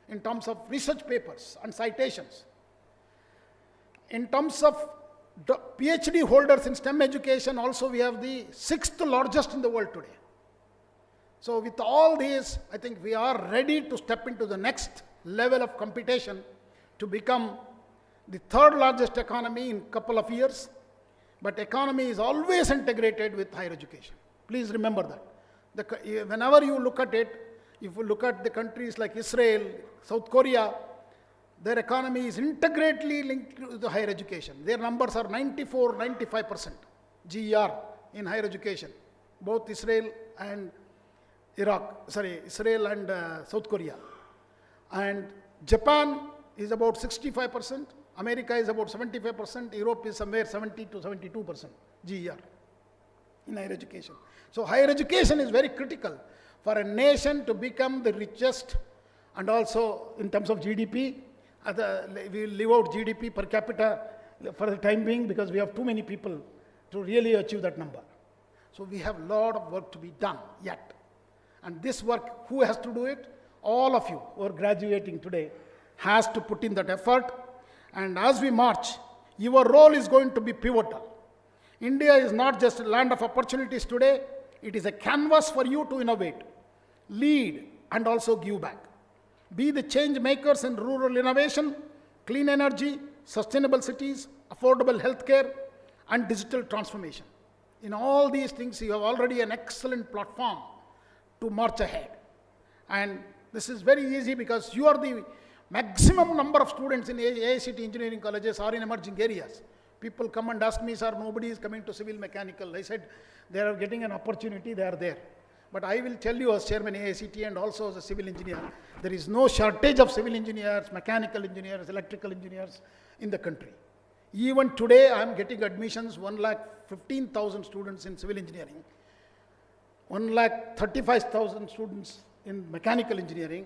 Speaker 4: in terms of research papers and citations. In terms of PhD holders in STEM education, also we have the sixth largest in the world today. So with all these, I think we are ready to step into the next level of competition to become the third largest economy in a couple of years. But economy is always integrated with higher education. Please remember that. Whenever you look at it, if you look at the countries like Israel, South Korea, their economy is integrately linked to the higher education. Their numbers are 94-95% GER in higher education, both Israel and South Korea. And Japan is about 65%, America is about 75%, Europe is somewhere 70 to 72% GER in higher education. So higher education is very critical for a nation to become the richest, and also in terms of GDP, we leave out GDP per capita for the time being because we have too many people to really achieve that number. So we have a lot of work to be done yet. And this work, who has to do it? All of you who are graduating today has to put in that effort. And as we march, your role is going to be pivotal. India is not just a land of opportunities today, it is a canvas for you to innovate, lead, and also give back. Be the change makers in rural innovation, clean energy, sustainable cities, affordable healthcare, and digital transformation. In all these things, you have already an excellent platform to march ahead. And this is very easy because you are the maximum number of students in AICT engineering colleges are in emerging areas. People come and ask me, sir, nobody is coming to civil mechanical. I said, they are getting an opportunity, they are there. But I will tell you as chairman AICT and also as a civil engineer, there is no shortage of civil engineers, mechanical engineers, electrical engineers in the country. Even today, I am getting admissions, 1,15,000 students in civil engineering, 1,35,000 students in mechanical engineering,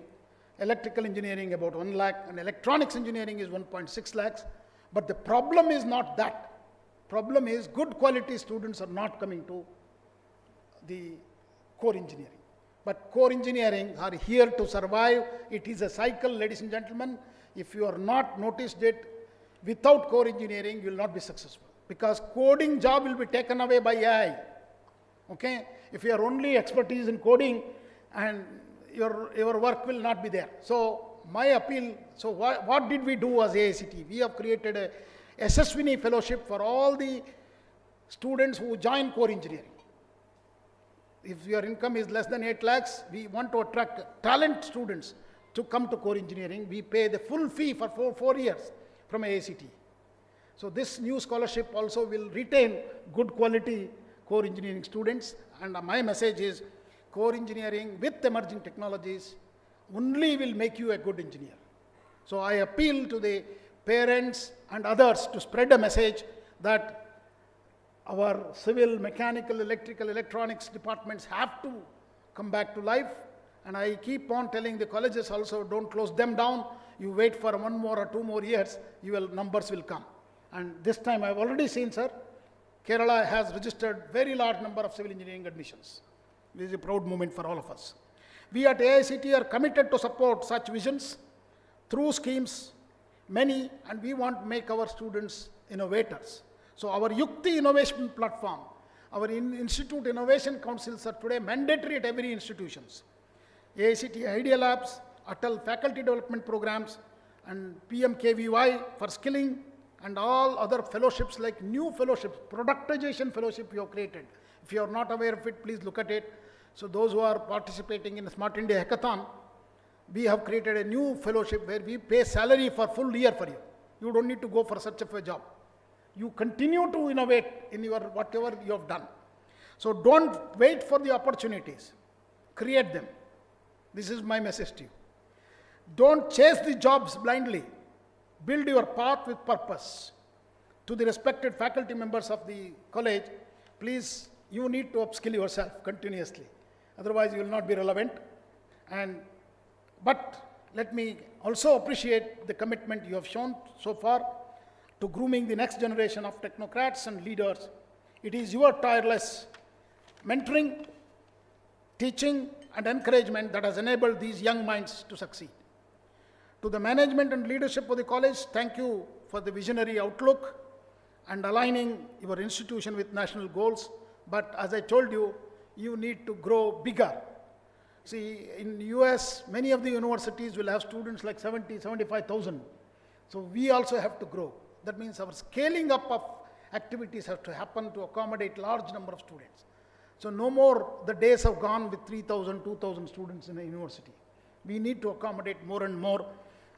Speaker 4: electrical engineering about 1 lakh, and electronics engineering is 1.6 lakhs. But the problem is not that. Problem is good quality students are not coming to the core engineering. But core engineering are here to survive. It is a cycle, ladies and gentlemen. If you are not noticed it, without core engineering, you will not be successful. Because coding job will be taken away by AI. Okay? If you are only expertise in coding, and your work will not be there. So my appeal, so what did we do as AICT? We have created a SSWINI fellowship for all the students who join core engineering. If your income is less than 8 lakhs, we want to attract talent students to come to core engineering. We pay the full fee for 4 years from AICT. So this new scholarship also will retain good quality core engineering students. And my message is, core engineering with emerging technologies only will make you a good engineer. So I appeal to the parents and others to spread a message that our civil, mechanical, electrical, electronics departments have to come back to life. And I keep on telling the colleges also, don't close them down. You wait for 1 more or 2 more years, numbers will come. And this time I've already seen, sir, Kerala has registered very large number of civil engineering admissions. This is a proud moment for all of us. We at AICT are committed to support such visions through schemes, many, and we want to make our students innovators. So our Yukti innovation platform, our institute innovation councils are today mandatory at every institutions. AICT Idea Labs, Atal faculty development programs, and PMKVY for skilling, and all other fellowships like new fellowships, productization fellowship we have created. If you are not aware of it, please look at it. So those who are participating in the Smart India Hackathon, we have created a new fellowship where we pay salary for full year for you. You don't need to go for such a job. You continue to innovate in your whatever you have done. So don't wait for the opportunities. Create them. This is my message to you. Don't chase the jobs blindly. Build your path with purpose. To the respected faculty members of the college, please you need to upskill yourself continuously. Otherwise, you will not be relevant. But let me also appreciate the commitment you have shown so far to grooming the next generation of technocrats and leaders. It is your tireless mentoring, teaching, and encouragement that has enabled these young minds to succeed. To the management and leadership of the college, thank you for the visionary outlook and aligning your institution with national goals. But as I told you, you need to grow bigger. See, in US, many of the universities will have students like 70, 75,000. So we also have to grow. That means our scaling up of activities have to happen to accommodate large number of students. So no more the days have gone with 3,000, 2,000 students in a university. We need to accommodate more and more.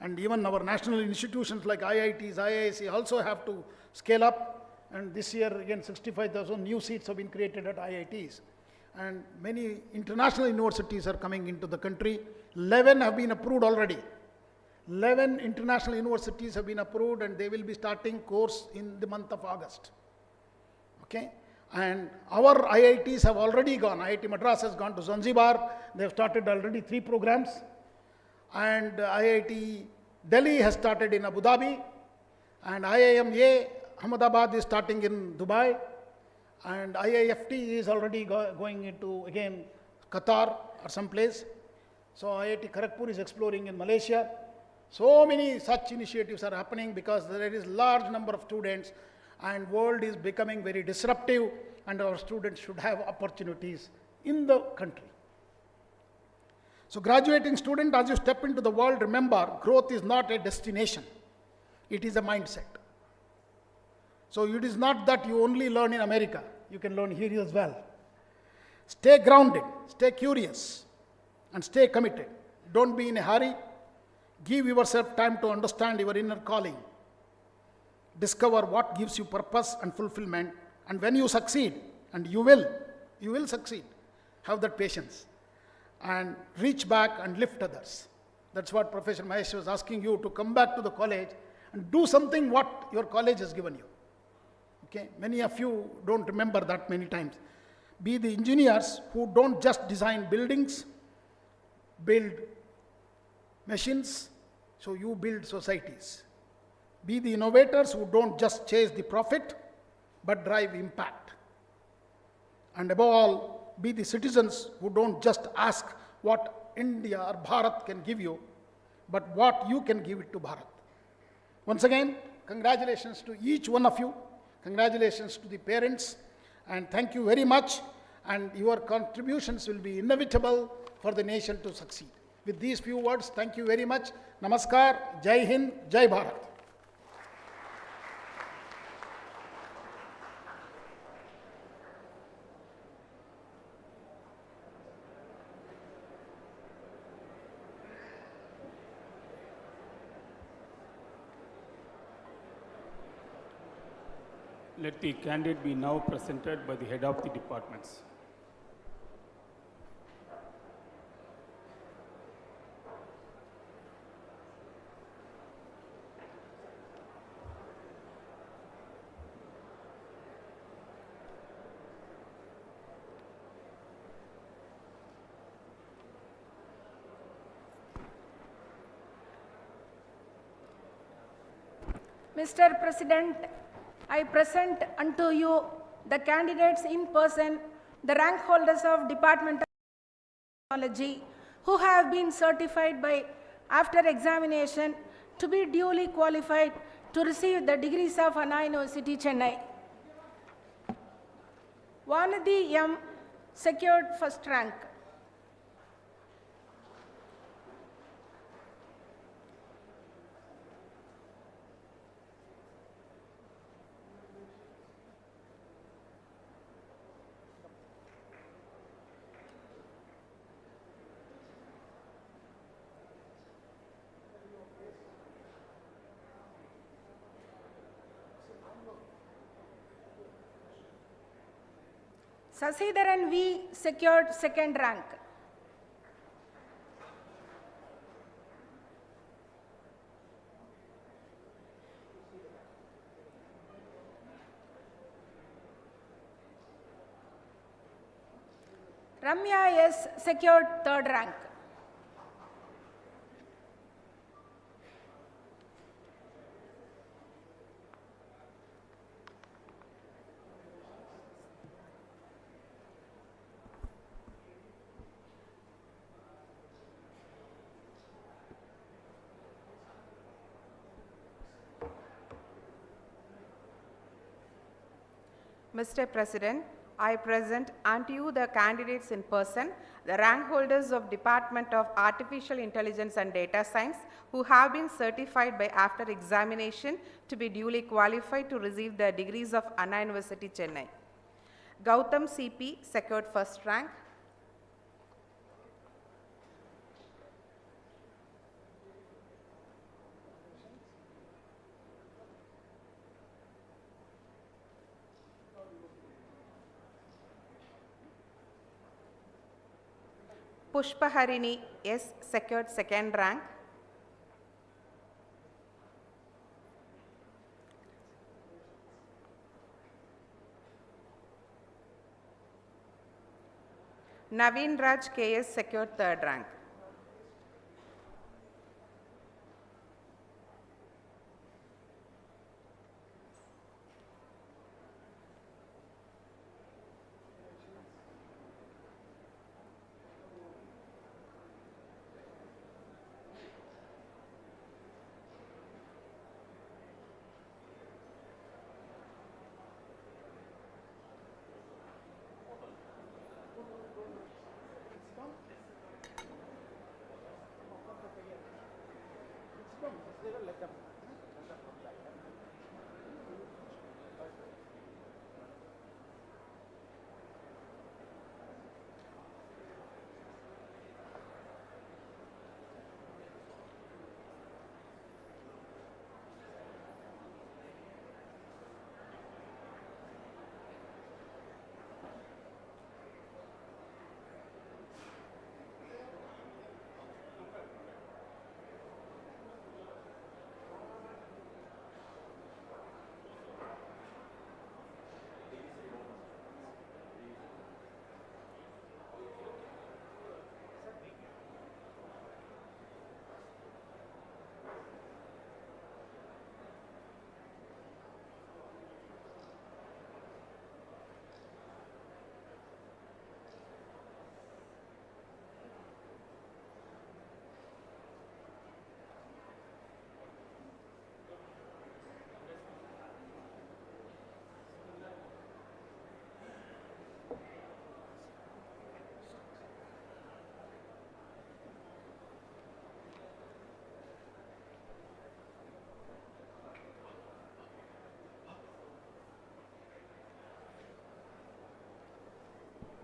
Speaker 4: And even our national institutions like IITs, IISc also have to scale up. And this year, again, 65,000 new seats have been created at IITs. And many international universities are coming into the country. 11 have been approved already. 11 international universities have been approved, and they will be starting course in the month of August. Okay? And our IITs have already gone. IIT Madras has gone to Zanzibar. They have started already 3 programs. And IIT Delhi has started in Abu Dhabi. And IIMA Ahmedabad is starting in Dubai. And IIFT is already going into, again, Qatar or someplace. So IIT Kharagpur is exploring in Malaysia. So many such initiatives are happening because there is large number of students, and world is becoming very disruptive, and our students should have opportunities in the country. So graduating student, as you step into the world, remember, growth is not a destination. It is a mindset. So it is not that you only learn in America. You can learn here as well. Stay grounded, stay curious, and stay committed. Don't be in a hurry. Give yourself time to understand your inner calling. Discover what gives you purpose and fulfillment. And when you succeed, and you will succeed, have that patience. And reach back and lift others. That's what Professor Mahesh was asking you, to come back to the college and do something what your college has given you. Okay? Many of you don't remember that many times. Be the engineers who don't just design buildings, build machines, so you build societies. Be the innovators who don't just chase the profit, but drive impact. And above all, be the citizens who don't just ask what India or Bharat can give you, but what you can give it to Bharat. Once again, congratulations to each one of you. Congratulations to the parents, and thank you very much. And your contributions will be inevitable for the nation to succeed. With these few words, thank you very much. Namaskar, Jai Hind, Jai Bharat.
Speaker 1: Let the candidate be now presented by the head of the departments.
Speaker 5: Mr. President, I present unto you the candidates in person, the rank holders of Department of Technology, who have been certified by after examination to be duly qualified to receive the degrees of Anna University, Chennai. Vanadi M. secured first rank. Sasidharan V. secured second rank. Ramya S. secured third rank.
Speaker 6: Mr. President, I present unto you the candidates in person, the rank holders of Department of Artificial Intelligence and Data Science who have been certified by after examination to be duly qualified to receive the degrees of Anna University, Chennai. Gautam CP secured first rank. Pushpaharini S secured second rank. Naveen Raj KS secured third rank.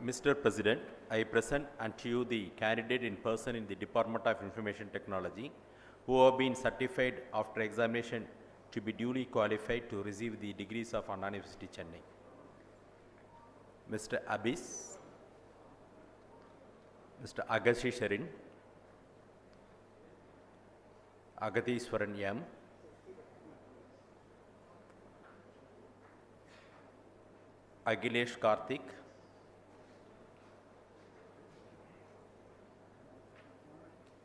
Speaker 7: Mr. President, I present unto you the candidate in person in the Department of Information Technology who have been certified after examination to be duly qualified to receive the degrees of Anna University, Chennai. Mr. Abyss, Mr. Agashi Sharin, Agatheswaran M, Agilesh Karthik,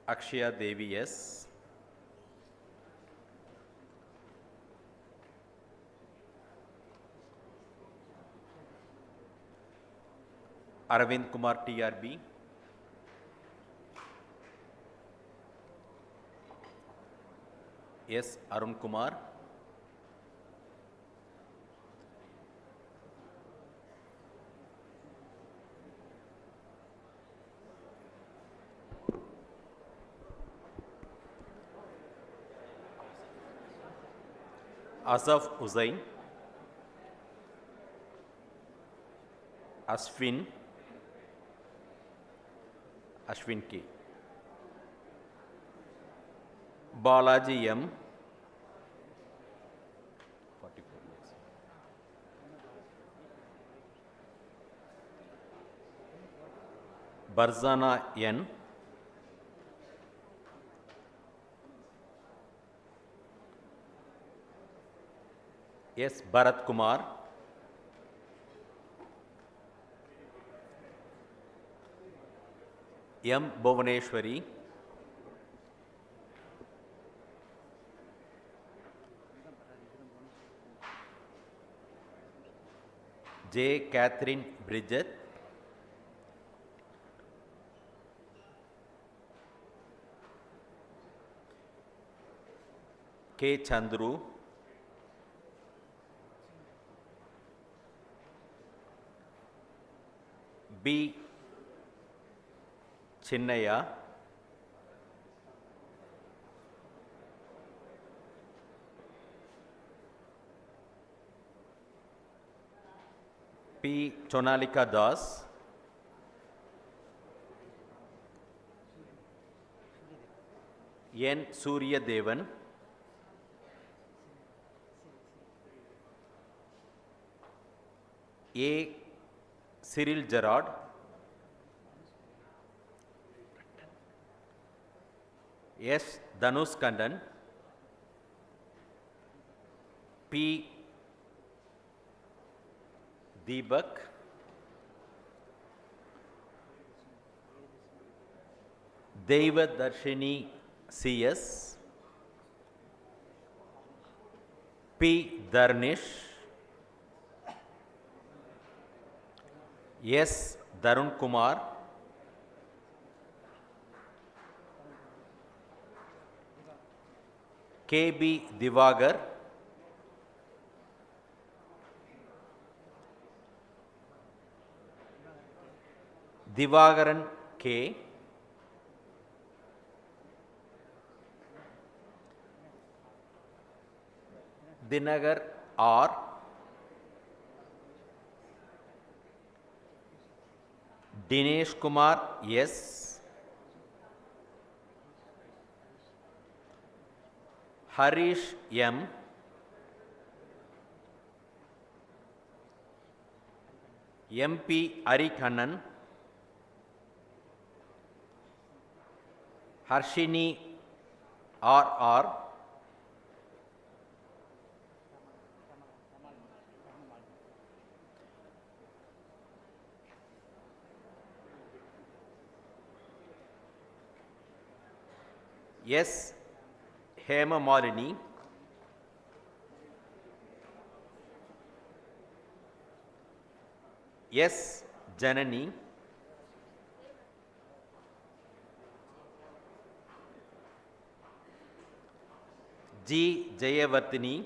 Speaker 7: Akshaya Devi S, Aravind Kumar TRB, S. Arun Kumar, Asaf Hussain, Ashwin K, Balaji M, 44 minutes. Barzana N, S. Bharat Kumar, M. Bhuvaneshwari, J. Catherine Bridget, K. Chandru, B. Chinnaya, P. Chonalika Das, N. Surya Devan, A. Cyril Gerard, S. Dhanush Kandan, P. Deepak, Devadarshini CS, P. Dharnish, S. Darun Kumar, K. B. Divagar, Divagaran K, Dinagar R, Dinesh Kumar S, Harish M, MP Arikannan, Harshini RR, S. Hema Malini, S. Janani, G. Jayavardhini,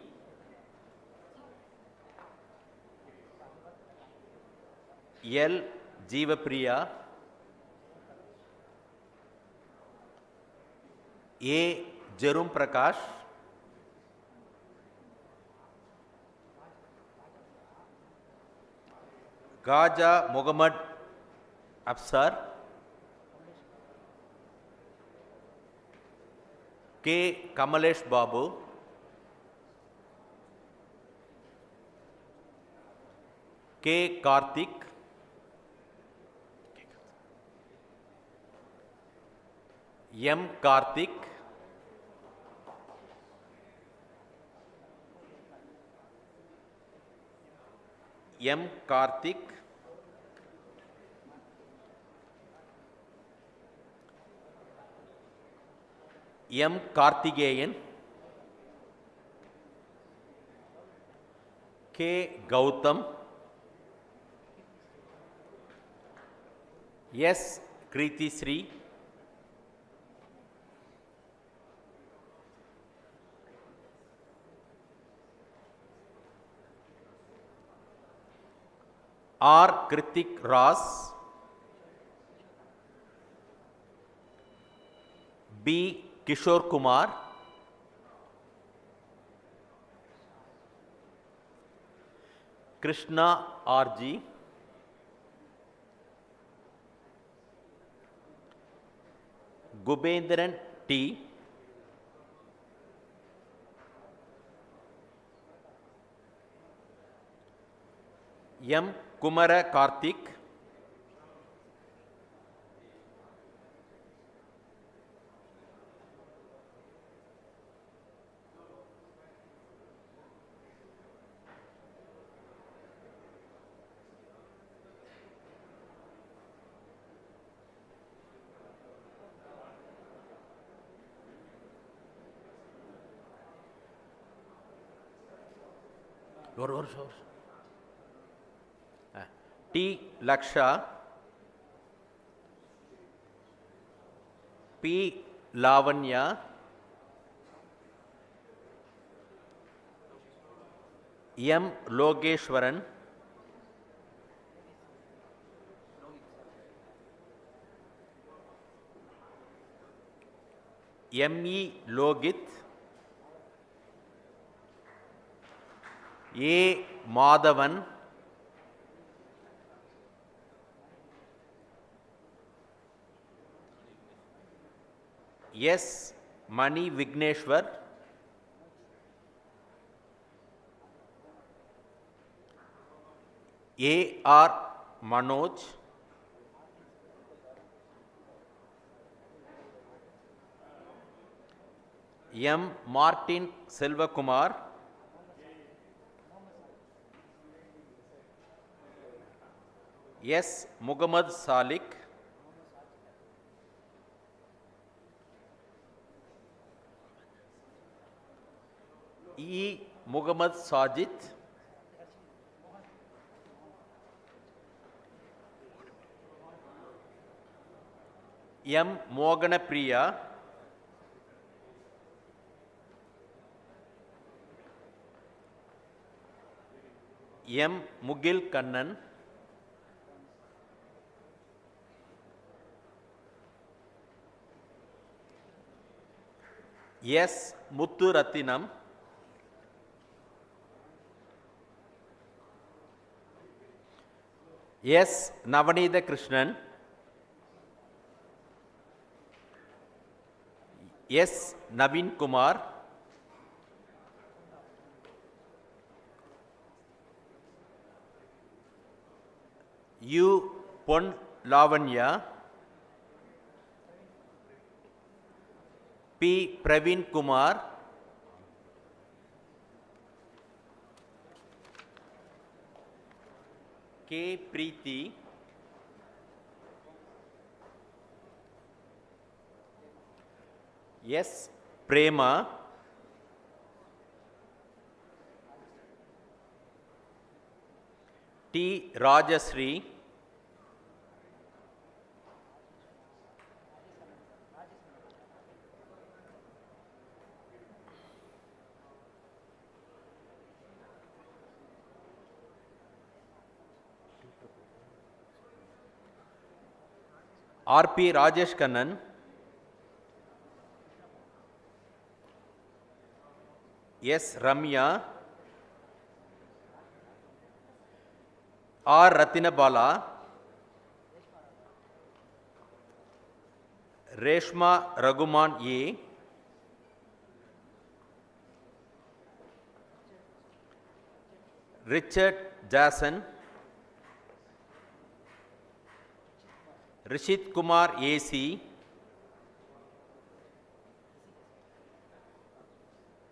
Speaker 7: L. Jeevapriya, A. Jarum Prakash, Gaja Muhammad Afsar, K. Kamalesh Babu, K. Karthik, M. Karthik, M. Karthik, M. Karthigeyan, K. Gautam, S. Kriti Sri, R. Kritik Ras, B. Kishore Kumar, Krishna RG, Gubendran T, M. Kumara Karthik, T. Laksha, P. Lavanya, M. Logeshwaran, M. E. Logit, A. Madhavan, S. Mani Vigneshwar, A. R. Manoj, M. Martin Selvakumar, S. Muhammad Salik, E. Muhammad Sajid, M. Mogana Priya, M. Mugil Kannan, S. Muthu Rathinam, S. Navanitha Krishnan, S. Naveen Kumar, U. Pon Lavanya, P. Praveen Kumar, K. Preeti, S. Prema, T. Rajashree, R. P. Rajesh Kannan, S. Ramya, R. Ratinabala, Reshma Raghuman A, Richard Jason, Rishit Kumar AC,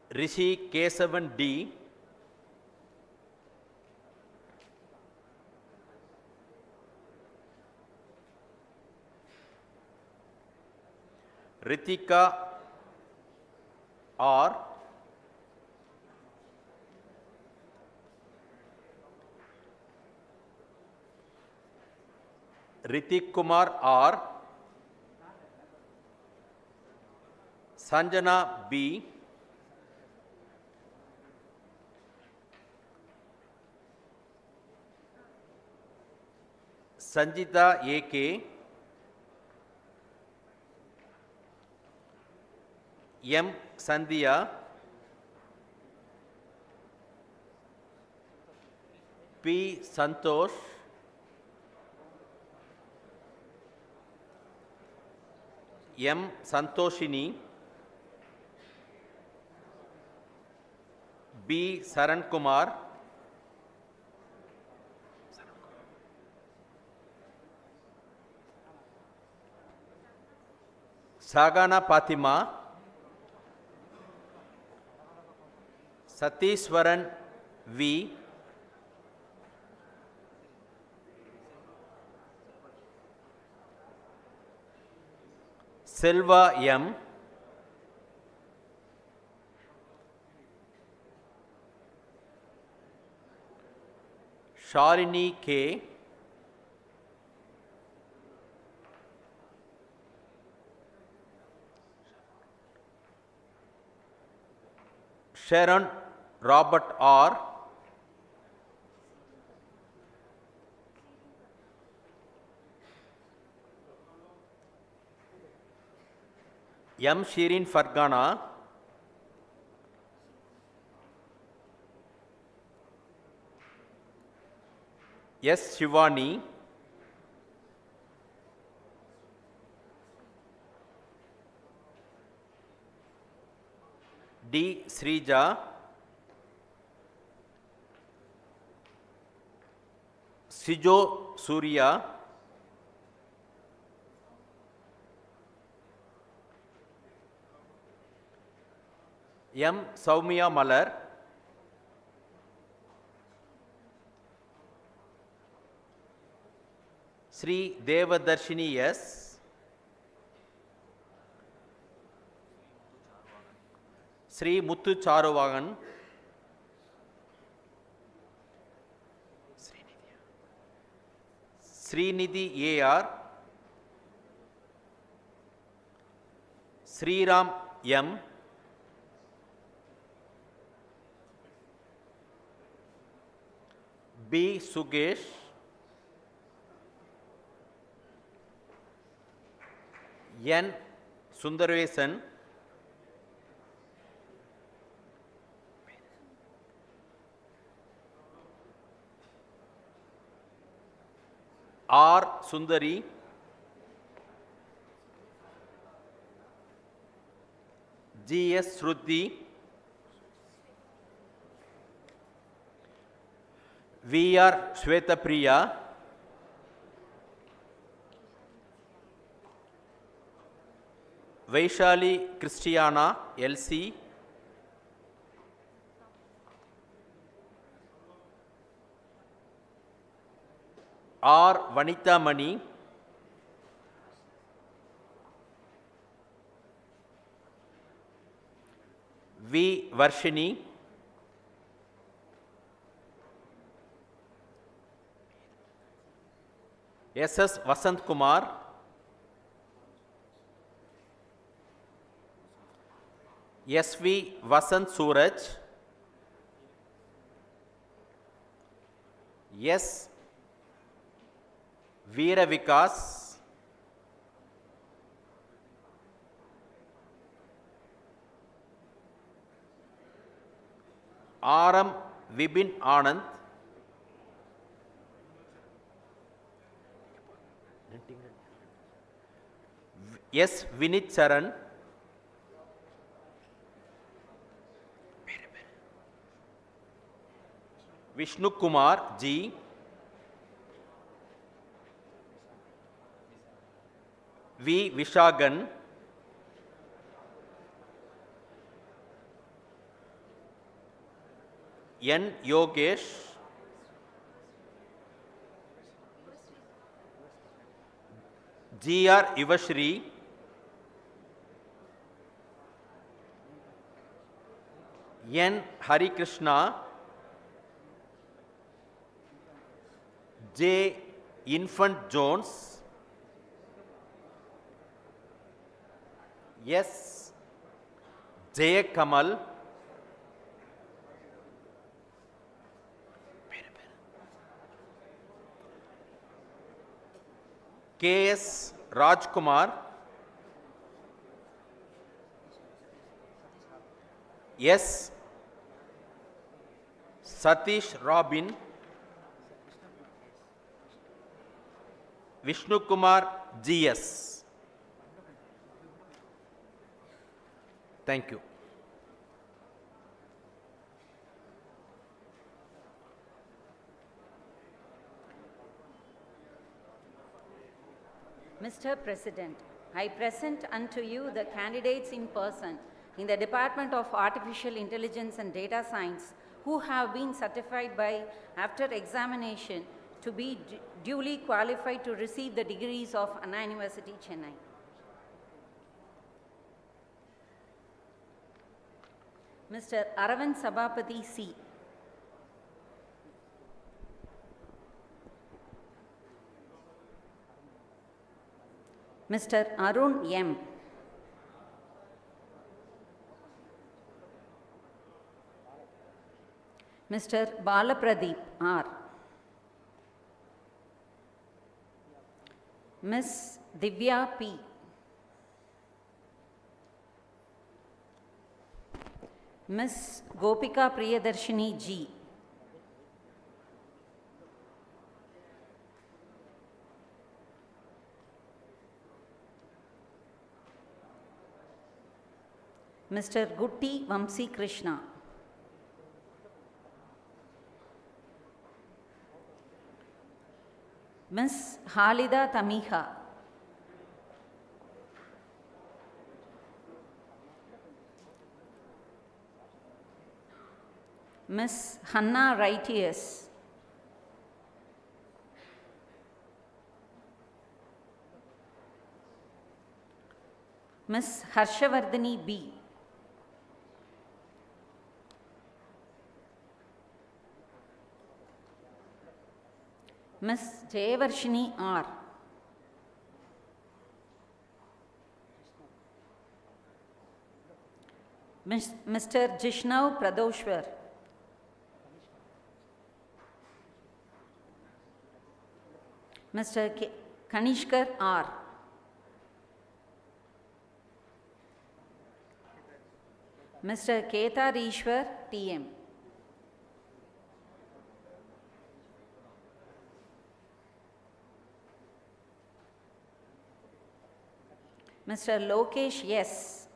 Speaker 7: Rishi Kesavan D, Ritika R, Ritik Kumar R, Sanjana B, Sanjita AK, M. Sandhya, P. Santosh, M. Santoshini, B. Saran Kumar, Sagana Fatima, Satiswaran V, Selva M, Shalini K. Sharon Robert R. M. Shirin Fargana. S. Shivani. D. Srija. Sijo Surya. M. Saumya Malar. Sri Devadarshini S. Sri Muthu Charuvagan. Srinidhi AR. Sriram M. B. Sugesh. N. Sundaresan. R. Sundari. G. S. Shruti. V. R. Shwetapriya. Vaishali Christiana LC. R. Vanita Mani. V. Varshini. S. S. Vasant Kumar. S. V. Vasant Suraj. S. Veera Vikas. R. M. Vibin Anand. S. Vinit Charan. Vishnu Kumar G. V. Vishagan. N. Yogesh. G. R. Ivashri. N. Hari Krishna. J. Infant Jones. S. Jay Kamal. K. S. Rajkumar. S. Satish Robin. Vishnu Kumar GS. Thank you.
Speaker 8: Mr. President, I present unto you the candidates in person in the Department of Artificial Intelligence and Data Science who have been certified by after examination to be duly qualified to receive the degrees of Anna University, Chennai. Mr. Aravind Sabapathy C. Mr. Arun M. Mr. Balapradeep R. Ms. Divya P. Ms. Gopika Priyadarshini G. Mr. Gutti Vamsi Krishna. Ms. Halida Tamiha. Ms. Hannah Righteous. Ms. Harshavardhani B. Ms. Jayavarshini R. Mr. Jishnav Pradoshwar. Mr. Kanishkar R. Mr. Ketarishwar T.M. Mr. Lokesh S.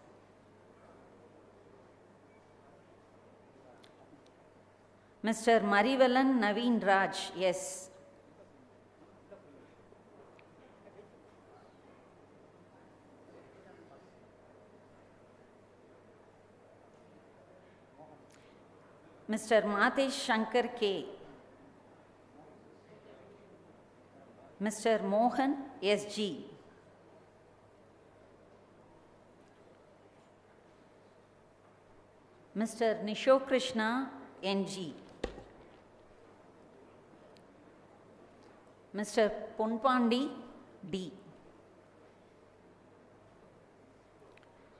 Speaker 8: Mr. Marivalan Naveen Raj S. Mr. Matesh Shankar K. Mr. Mohan S.G. Mr. Nisho Krishna N.G. Mr. Punpandi D.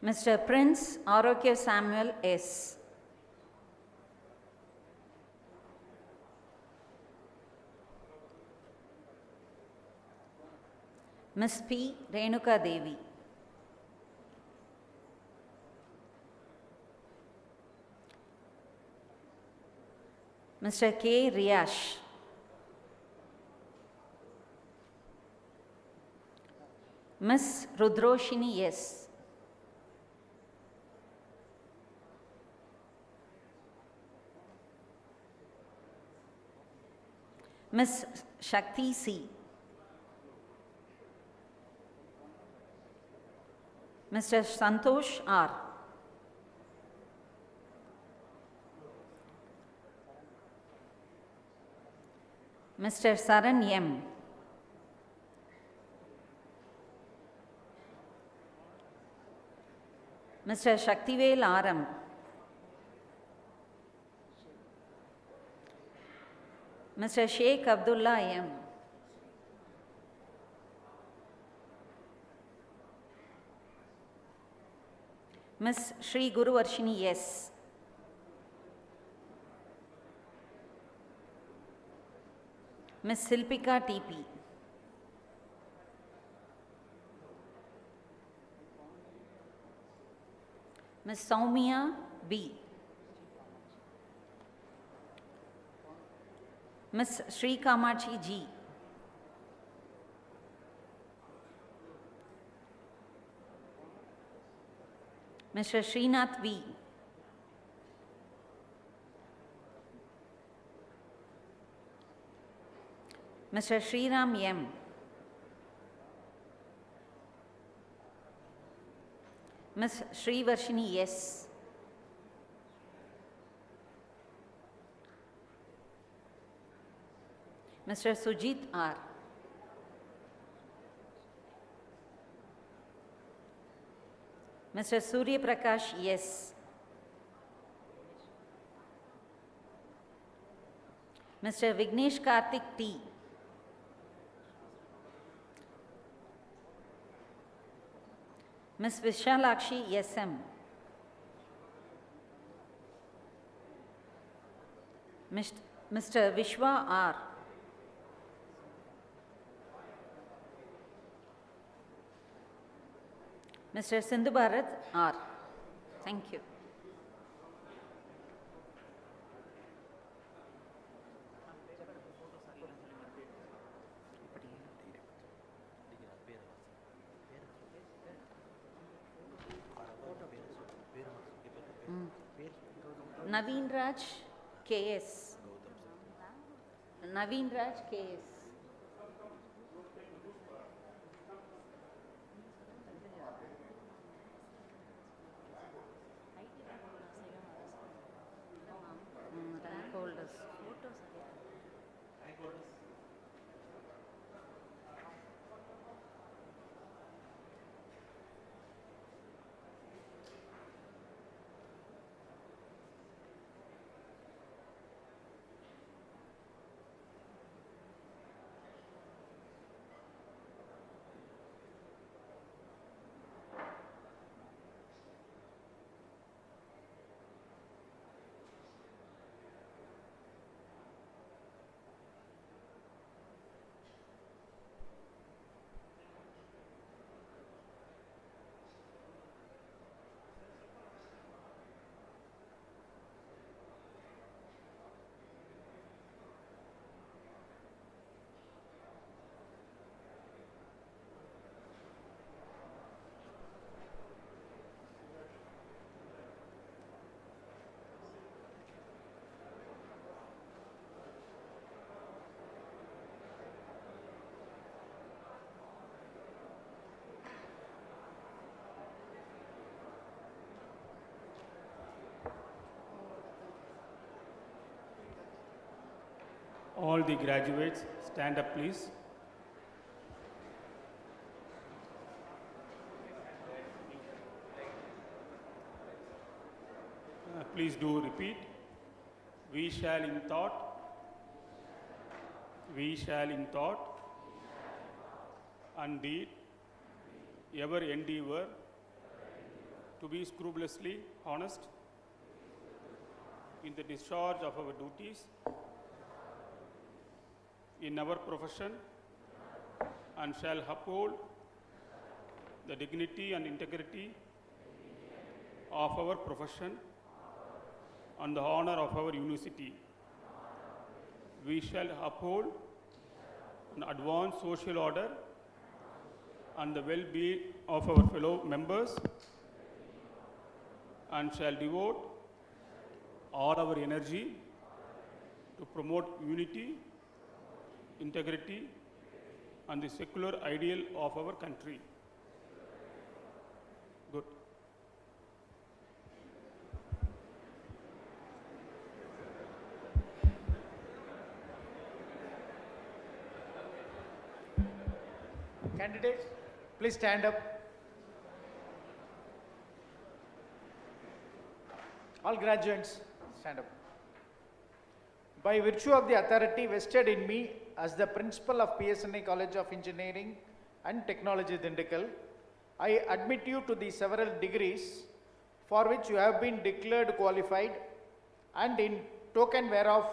Speaker 8: Mr. Prince Arokya Samuel S. Ms. P. Renuka Devi. Mr. K. Riyash. Ms. Rudroshini S. Ms. Shakti C. Mr. Santosh R. Mr. Saran M. Mr. Shaktivel R.M. Mr. Sheikh Abdullah M. Ms. Sri Guruvarshini S. Ms. Silpika T.P. Ms. Soumya B. Ms. Sri Kamachi G. Mr. Srinath V. Mr. Sriram M. Ms. Srivarshini S. Mr. Sujit R. Mr. Surya Prakash S. Mr. Vignesh Karthik T. Ms. Vishalakshi SM. Mr. Vishwa R. Mr. Sindhu Bharat R. Thank you. Naveen Raj KS. Naveen Raj KS. Rank holders.
Speaker 1: All the graduates, stand up please. Please do repeat. We shall in thought, and deed ever endeavor to be scrupulously honest in the discharge of our duties in our profession, and shall uphold the dignity and integrity of our profession and the honor of our university. We shall uphold and advance social order and the well-being of our fellow members, and shall devote all our energy to promote unity, integrity, and the secular ideal of our country. Good.
Speaker 2: Candidates, please stand up. All graduates, stand up. By virtue of the authority vested in me as the principal of PSNA College of Engineering and Technology, Dindigul, I admit you to the several degrees for which you have been declared qualified, and in token whereof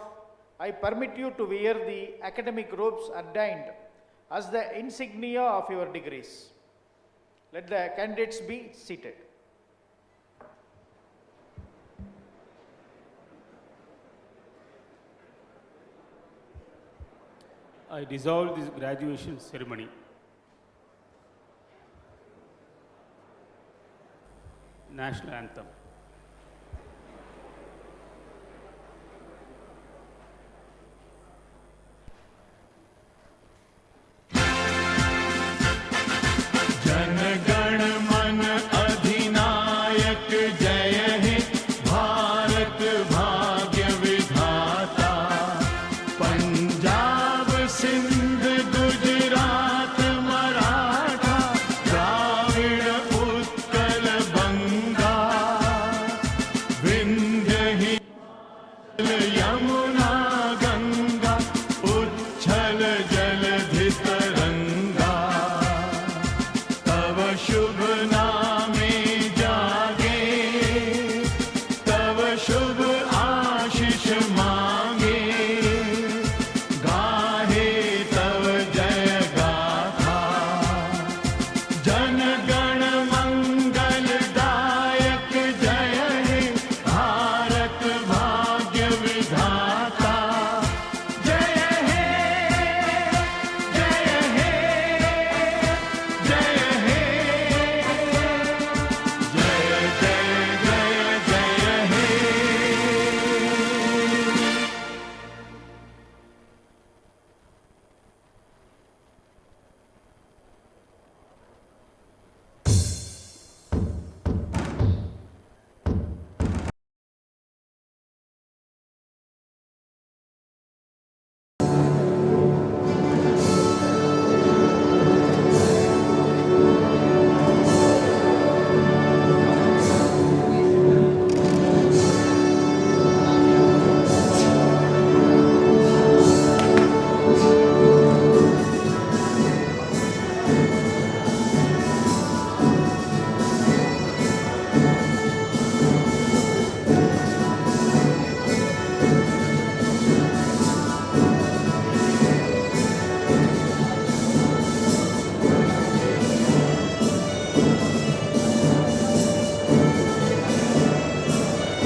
Speaker 2: I permit you to wear the academic robes ordained as the insignia of your degrees. Let the candidates be seated.
Speaker 1: I dissolve this graduation ceremony. National Anthem.
Speaker 2: you.